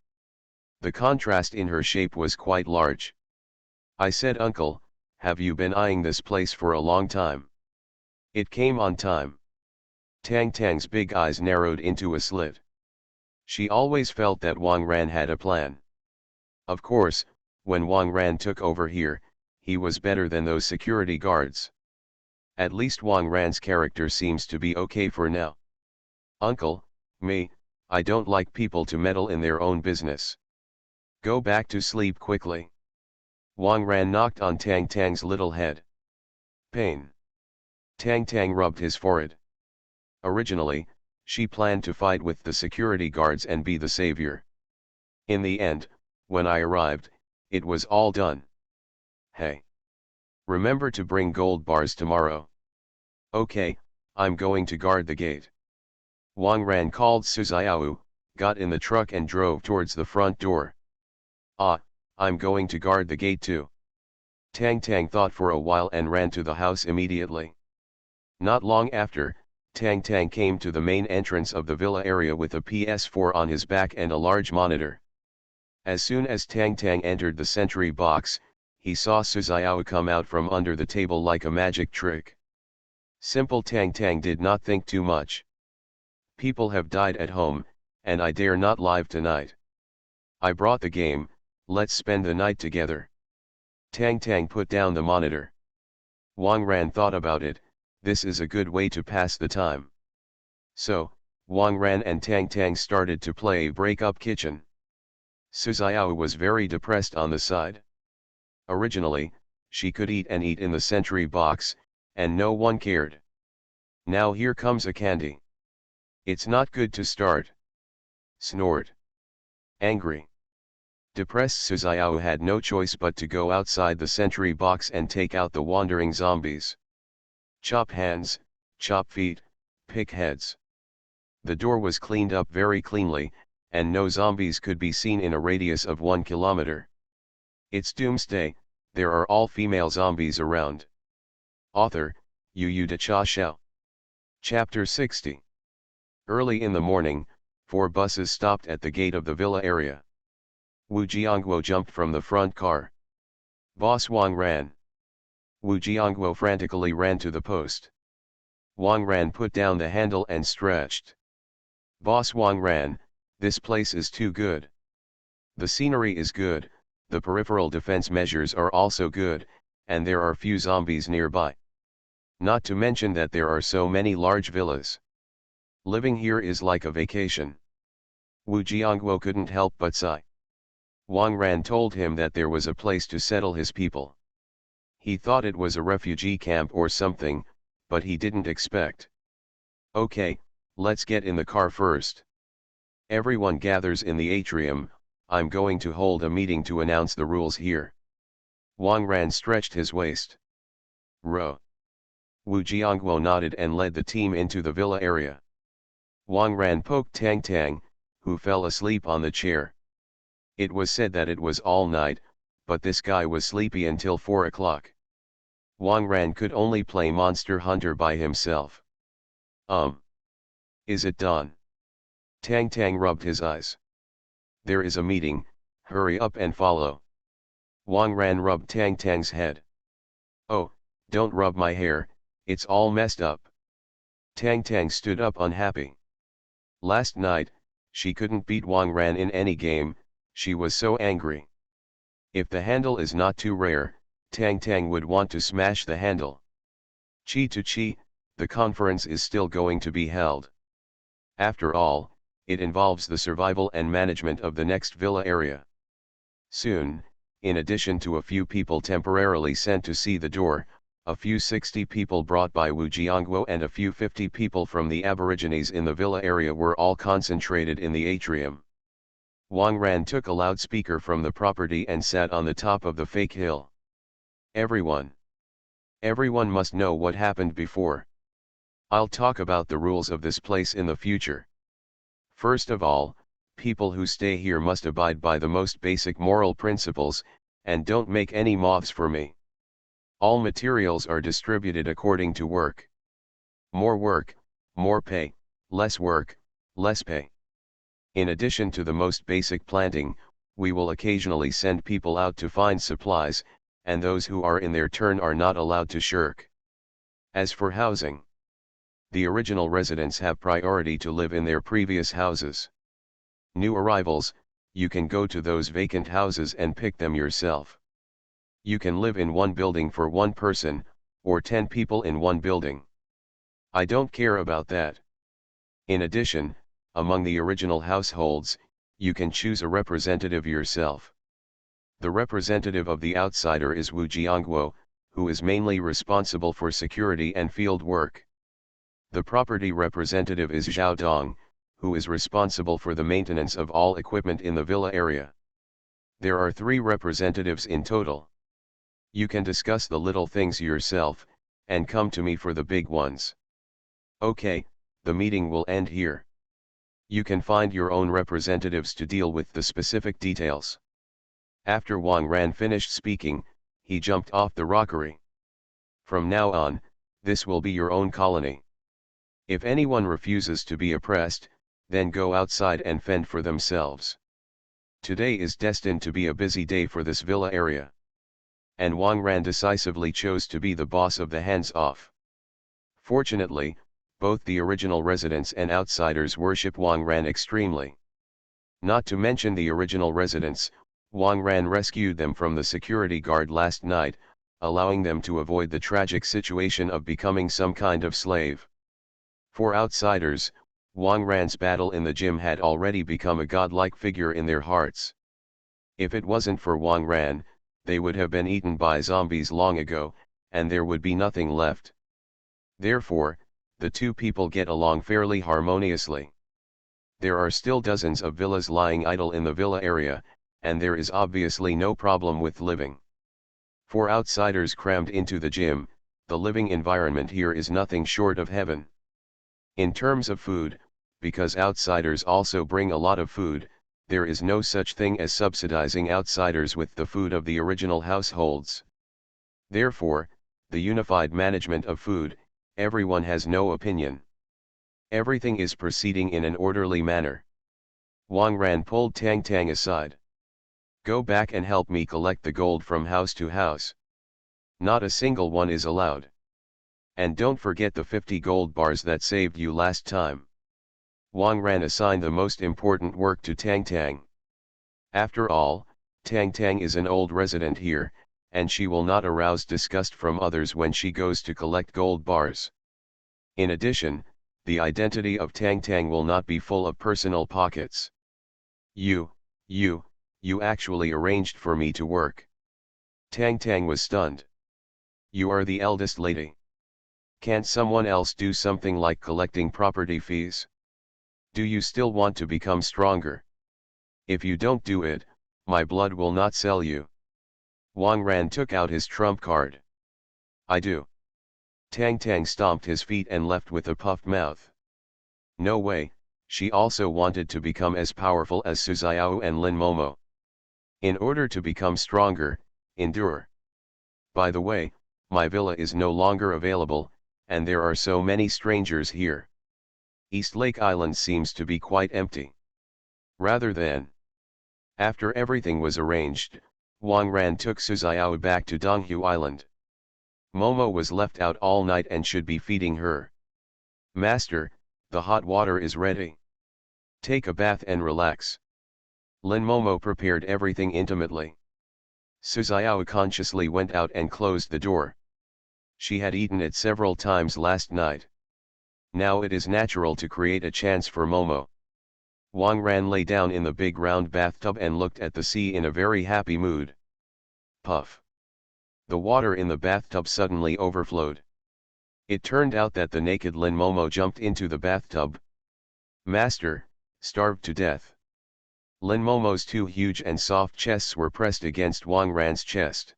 The contrast in her shape was quite large. I said, Uncle, have you been eyeing this place for a long time? It came on time. Tang Tang's big eyes narrowed into a slit. She always felt that Wang Ran had a plan. Of course, when Wang Ran took over here, he was better than those security guards. At least Wang Ran's character seems to be okay for now. Uncle, I don't like people to meddle in their own business. Go back to sleep quickly. Wang Ran knocked on Tang Tang's little head. Pain. Tang Tang rubbed his forehead. Originally, she planned to fight with the security guards and be the savior. In the end, when I arrived, it was all done. Hey. Remember to bring gold bars tomorrow. Okay, I'm going to guard the gate. Wang Ran called Su Xiao, got in the truck and drove towards the front door. Ah, I'm going to guard the gate too. Tang Tang thought for a while and ran to the house immediately. Not long after, Tang Tang came to the main entrance of the villa area with a PS4 on his back and a large monitor. As soon as Tang Tang entered the sentry box, he saw Su Xiao come out from under the table like a magic trick. Simple Tang Tang did not think too much. People have died at home, and I dare not live tonight. I brought the game, let's spend the night together. Tang Tang put down the monitor. Wang Ran thought about it, this is a good way to pass the time. So, Wang Ran and Tang Tang started to play break-up kitchen. Su Xiao was very depressed on the side. Originally, she could eat and eat in the sentry box, and no one cared. Now here comes a candy. It's not good to start. Snort. Angry. Depressed Su Xiao had no choice but to go outside the sentry box and take out the wandering zombies. Chop hands, chop feet, pick heads. The door was cleaned up very cleanly, and no zombies could be seen in a radius of 1 kilometer. It's Doomsday, there are all female zombies around. Author, Yu De Cha Xiao. Chapter 60. Early in the morning, 4 buses stopped at the gate of the villa area. Wu Jiangguo jumped from the front car. Boss Wang ran. Wu Jiangguo frantically ran to the post. Wang Ran put down the handle and stretched. Boss Wang ran, this place is too good. The scenery is good, the peripheral defense measures are also good, and there are few zombies nearby. Not to mention that there are so many large villas. Living here is like a vacation. Wu Jiangguo couldn't help but sigh. Wang Ran told him that there was a place to settle his people. He thought it was a refugee camp or something, but he didn't expect. Okay, let's get in the car first. Everyone gathers in the atrium. I'm going to hold a meeting to announce the rules here. Wang Ran stretched his waist. Ro. Wu Jiangguo nodded and led the team into the villa area. Wang Ran poked Tang Tang, who fell asleep on the chair. It was said that it was all night, but this guy was sleepy until 4 o'clock. Wang Ran could only play Monster Hunter by himself. Is it done? Tang Tang rubbed his eyes. There is a meeting, hurry up and follow. Wang Ran rubbed Tang Tang's head. Oh, don't rub my hair, it's all messed up. Tang Tang stood up unhappy. Last night, she couldn't beat Wang Ran in any game, she was so angry. If the handle is not too rare, Tang Tang would want to smash the handle. Chi to chi, the conference is still going to be held. After all, it involves the survival and management of the next villa area. Soon, in addition to a few people temporarily sent to see the door, a few 60 people brought by Wu Jiangguo and a few 50 people from the aborigines in the villa area were all concentrated in the atrium. Wang Ran took a loudspeaker from the property and sat on the top of the fake hill. Everyone must know what happened before. I'll talk about the rules of this place in the future. First of all, people who stay here must abide by the most basic moral principles, and don't make any moths for me. All materials are distributed according to work. Work, more pay, less work, less pay. In addition to the most basic planting, we will occasionally send people out to find supplies, and those who are in their turn are not allowed to shirk. As for housing, the original residents have priority to live in their previous houses. New arrivals, you can go to those vacant houses and pick them yourself. You can live in one building for one person, or 10 people in one building. I don't care about that. In addition, among the original households, you can choose a representative yourself. The representative of the outsider is Wu Jiangguo, who is mainly responsible for security and field work. The property representative is Zhao Dong, who is responsible for the maintenance of all equipment in the villa area. There are 3 representatives in total. You can discuss the little things yourself, and come to me for the big ones. Okay, the meeting will end here. You can find your own representatives to deal with the specific details. After Wang Ran finished speaking, he jumped off the rockery. From now on, this will be your own colony. If anyone refuses to be oppressed, then go outside and fend for themselves. Today is destined to be a busy day for this villa area. And Wang Ran decisively chose to be the boss of the hands-off. Fortunately, both the original residents and outsiders worship Wang Ran extremely. Not to mention the original residents, Wang Ran rescued them from the security guard last night, allowing them to avoid the tragic situation of becoming some kind of slave. For outsiders, Wang Ran's battle in the gym had already become a godlike figure in their hearts. If it wasn't for Wang Ran, they would have been eaten by zombies long ago, and there would be nothing left. Therefore, the two people get along fairly harmoniously. There are still dozens of villas lying idle in the villa area, and there is obviously no problem with living. For outsiders crammed into the gym, the living environment here is nothing short of heaven. In terms of food, because outsiders also bring a lot of food, there is no such thing as subsidizing outsiders with the food of the original households. Therefore, the unified management of food, everyone has no opinion. Everything is proceeding in an orderly manner. Wang Ran pulled Tang Tang aside. Go back and help me collect the gold from house to house. Not a single one is allowed. And don't forget the 50 gold bars that saved you last time. Wang Ran assigned the most important work to Tang Tang. After all, Tang Tang is an old resident here, and she will not arouse disgust from others when she goes to collect gold bars. In addition, the identity of Tang Tang will not be full of personal pockets. You actually arranged for me to work. Tang Tang was stunned. You are the eldest lady. Can't someone else do something like collecting property fees? Do you still want to become stronger? If you don't do it, my blood will not sell you. Wang Ran took out his trump card. I do. Tang Tang stomped his feet and left with a puffed mouth. No way, she also wanted to become as powerful as Su Xiao and Lin Momo. In order to become stronger, endure. By the way, my villa is no longer available, and there are so many strangers here. East Lake Island seems to be quite empty. Rather than. After everything was arranged, Wang Ran took Su Xiao back to Donghu Island. Momo was left out all night and should be feeding her. Master, the hot water is ready. Take a bath and relax. Lin Momo prepared everything intimately. Su Xiao consciously went out and closed the door. She had eaten it several times last night. Now it is natural to create a chance for Momo. Wang Ran lay down in the big round bathtub and looked at the sea in a very happy mood. Puff. The water in the bathtub suddenly overflowed. It turned out that the naked Lin Momo jumped into the bathtub. Master, starved to death. Lin Momo's two huge and soft chests were pressed against Wang Ran's chest.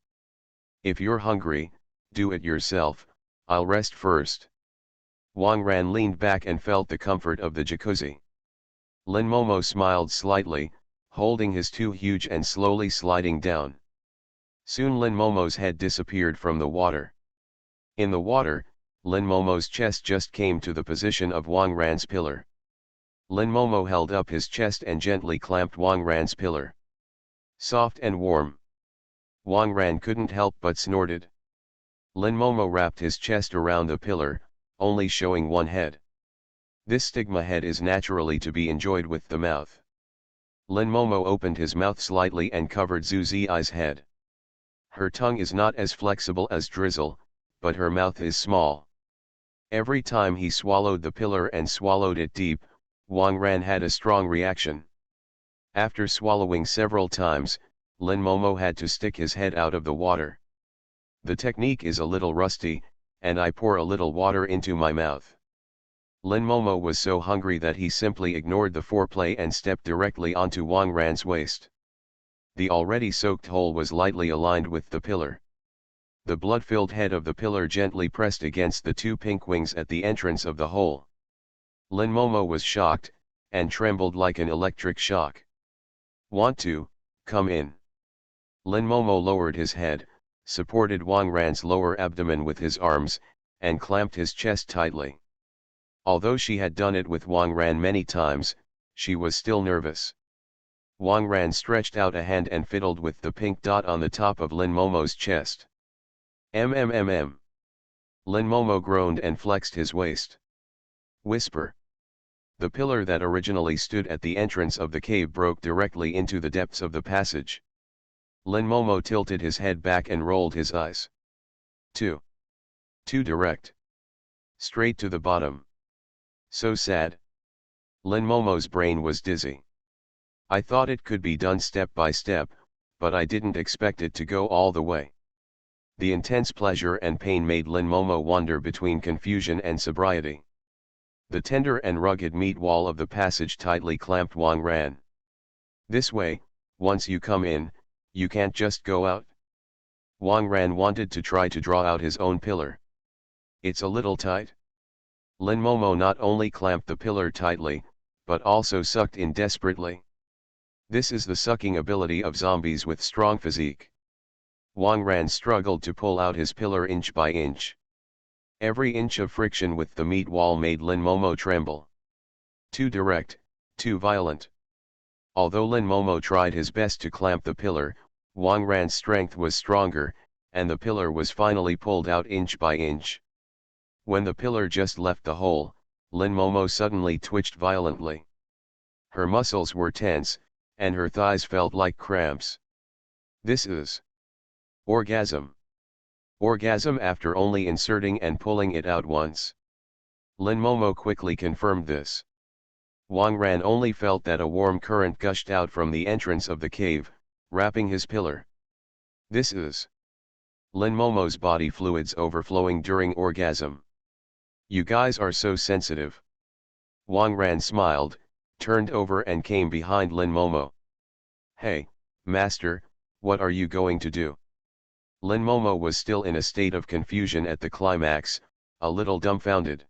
If you're hungry, do it yourself, I'll rest first. Wang Ran leaned back and felt the comfort of the jacuzzi. Lin Momo smiled slightly, holding his two huge and slowly sliding down. Soon Lin Momo's head disappeared from the water. In the water, Lin Momo's chest just came to the position of Wang Ran's pillar. Lin Momo held up his chest and gently clamped Wang Ran's pillar. Soft and warm. Wang Ran couldn't help but snorted. Lin Momo wrapped his chest around the pillar, only showing one head. This stigma head is naturally to be enjoyed with the mouth. Lin Momo opened his mouth slightly and covered Zhu Zi's head. Her tongue is not as flexible as Drizzle, but her mouth is small. Every time he swallowed the pillar and swallowed it deep, Wang Ran had a strong reaction. After swallowing several times, Lin Momo had to stick his head out of the water. The technique is a little rusty, and I pour a little water into my mouth. Lin Momo was so hungry that he simply ignored the foreplay and stepped directly onto Wang Ran's waist. The already soaked hole was lightly aligned with the pillar. The blood-filled head of the pillar gently pressed against the two pink wings at the entrance of the hole. Lin Momo was shocked, and trembled like an electric shock. Want to, come in. Lin Momo lowered his head, supported Wang Ran's lower abdomen with his arms, and clamped his chest tightly. Although she had done it with Wang Ran many times, she was still nervous. Wang Ran stretched out a hand and fiddled with the pink dot on the top of Lin Momo's chest. Lin Momo groaned and flexed his waist. Whisper. The pillar that originally stood at the entrance of the cave broke directly into the depths of the passage. Lin Momo tilted his head back and rolled his eyes. Too direct. Straight to the bottom. So sad. Lin Momo's brain was dizzy. I thought it could be done step by step, but I didn't expect it to go all the way. The intense pleasure and pain made Lin Momo wander between confusion and sobriety. The tender and rugged meat wall of the passage tightly clamped Wang Ran. This way, once you come in, you can't just go out. Wang Ran wanted to try to draw out his own pillar. It's a little tight. Lin Momo not only clamped the pillar tightly, but also sucked in desperately. This is the sucking ability of zombies with strong physique. Wang Ran struggled to pull out his pillar inch by inch. Every inch of friction with the meat wall made Lin Momo tremble. Too direct, too violent. Although Lin Momo tried his best to clamp the pillar, Wang Ran's strength was stronger, and the pillar was finally pulled out inch by inch. When the pillar just left the hole, Lin Momo suddenly twitched violently. Her muscles were tense, and her thighs felt like cramps. This is orgasm. Orgasm after only inserting and pulling it out once. Lin Momo quickly confirmed this. Wang Ran only felt that a warm current gushed out from the entrance of the cave, wrapping his pillar. This is Lin Momo's body fluids overflowing during orgasm. You guys are so sensitive. Wang Ran smiled, turned over and came behind Lin Momo. Hey, master, what are you going to do? Lin Momo was still in a state of confusion at the climax, a little dumbfounded.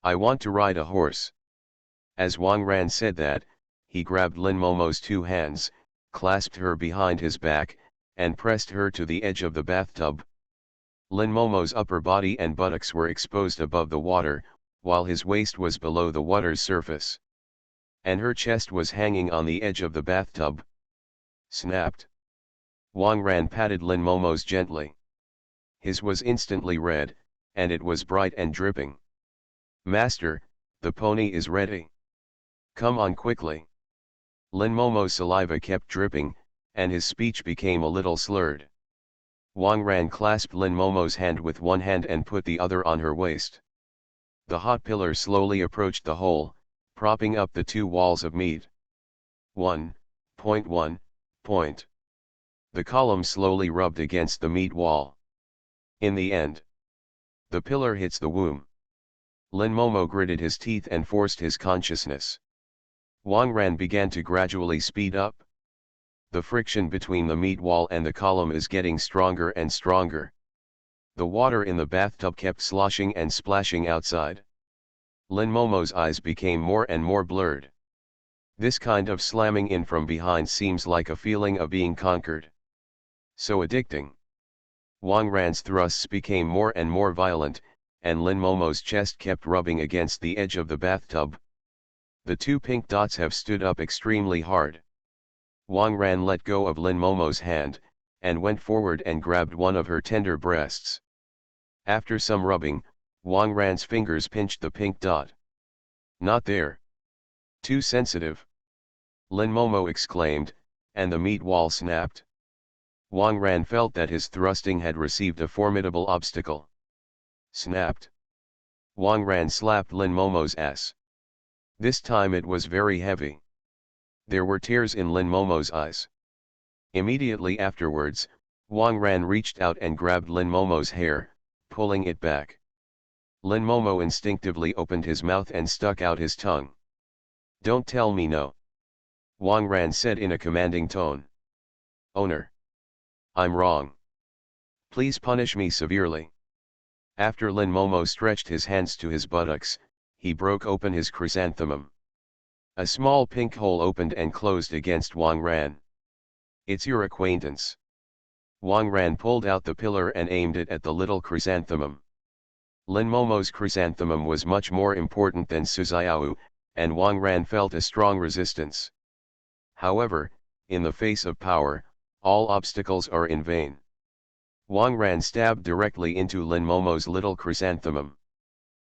I want to ride a horse. As Wang Ran said that, he grabbed Lin Momo's two hands, clasped her behind his back, and pressed her to the edge of the bathtub. Lin Momo's upper body and buttocks were exposed above the water, while his waist was below the water's surface. And her chest was hanging on the edge of the bathtub. Snapped. Wang Ran patted Lin Momo's gently. His was instantly red, and it was bright and dripping. Master, the pony is ready. Come on quickly. Lin Momo's saliva kept dripping, and his speech became a little slurred. Wang Ran clasped Lin Momo's hand with one hand and put the other on her waist. The hot pillar slowly approached the hole, propping up the two walls of meat. 1.1. The column slowly rubbed against the meat wall. In the end, the pillar hits the womb. Lin Momo gritted his teeth and forced his consciousness. Wang Ran began to gradually speed up. The friction between the meat wall and the column is getting stronger and stronger. The water in the bathtub kept sloshing and splashing outside. Lin Momo's eyes became more and more blurred. This kind of slamming in from behind seems like a feeling of being conquered. So addicting. Wang Ran's thrusts became more and more violent, and Lin Momo's chest kept rubbing against the edge of the bathtub. The two pink dots have stood up extremely hard. Wang Ran let go of Lin Momo's hand, and went forward and grabbed one of her tender breasts. After some rubbing, Wang Ran's fingers pinched the pink dot. Not there. Too sensitive. Lin Momo exclaimed, and the meat wall snapped. Wang Ran felt that his thrusting had received a formidable obstacle. Snapped. Wang Ran slapped Lin Momo's ass. This time it was very heavy. There were tears in Lin Momo's eyes. Immediately afterwards, Wang Ran reached out and grabbed Lin Momo's hair, pulling it back. Lin Momo instinctively opened his mouth and stuck out his tongue. Don't tell me no. Wang Ran said in a commanding tone. Owner. I'm wrong. Please punish me severely. After Lin Momo stretched his hands to his buttocks, he broke open his chrysanthemum. A small pink hole opened and closed against Wang Ran. It's your acquaintance. Wang Ran pulled out the pillar and aimed it at the little chrysanthemum. Lin Momo's chrysanthemum was much more important than Suzayawu, and Wang Ran felt a strong resistance. However, in the face of power, all obstacles are in vain. Wang Ran stabbed directly into Lin Momo's little chrysanthemum.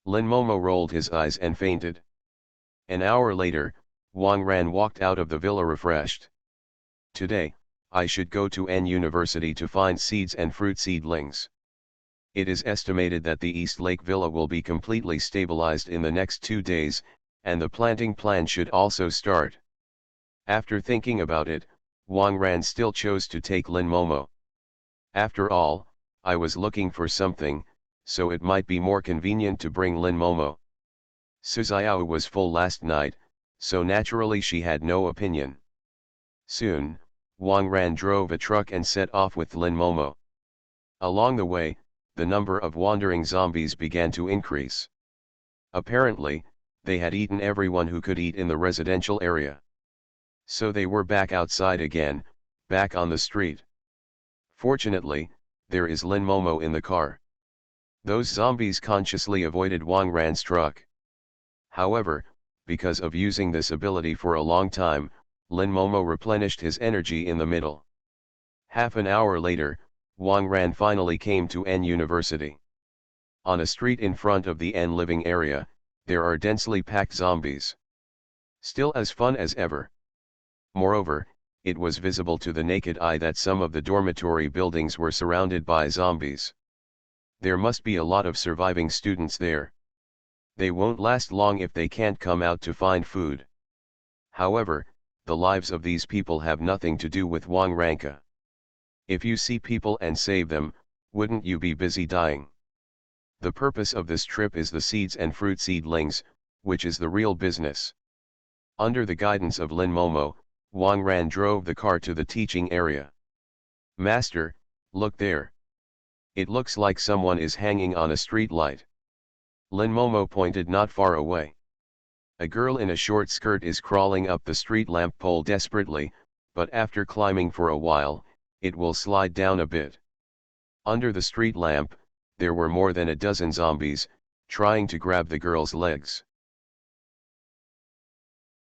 Lin Momo rolled his eyes and fainted. An hour later, Wang Ran walked out of the villa refreshed. Today, I should go to N University to find seeds and fruit seedlings. It is estimated that the East Lake Villa will be completely stabilized in the next 2 days, and the planting plan should also start. After thinking about it, Wang Ran still chose to take Lin Momo. After all, I was looking for something, so it might be more convenient to bring Lin Momo. Suzayawu was full last night, so naturally she had no opinion. Soon, Wang Ran drove a truck and set off with Lin Momo. Along the way, the number of wandering zombies began to increase. Apparently, they had eaten everyone who could eat in the residential area. So they were back outside again, back on the street. Fortunately, there is Lin Momo in the car. Those zombies consciously avoided Wang Ran's truck. However, because of using this ability for a long time, Lin Momo replenished his energy in the middle. Half an hour later, Wang Ran finally came to N University. On a street in front of the N living area, there are densely packed zombies. Still as fun as ever. Moreover, it was visible to the naked eye that some of the dormitory buildings were surrounded by zombies. There must be a lot of surviving students there. They won't last long if they can't come out to find food. However, the lives of these people have nothing to do with Wang Ranka. If you see people and save them, wouldn't you be busy dying? The purpose of this trip is the seeds and fruit seedlings, which is the real business. Under the guidance of Lin Momo, Wang Ran drove the car to the teaching area. Master, look there. It looks like someone is hanging on a street light. Lin Momo pointed not far away. A girl in a short skirt is crawling up the street lamp pole desperately, but after climbing for a while, it will slide down a bit. Under the street lamp, there were more than a dozen zombies, trying to grab the girl's legs.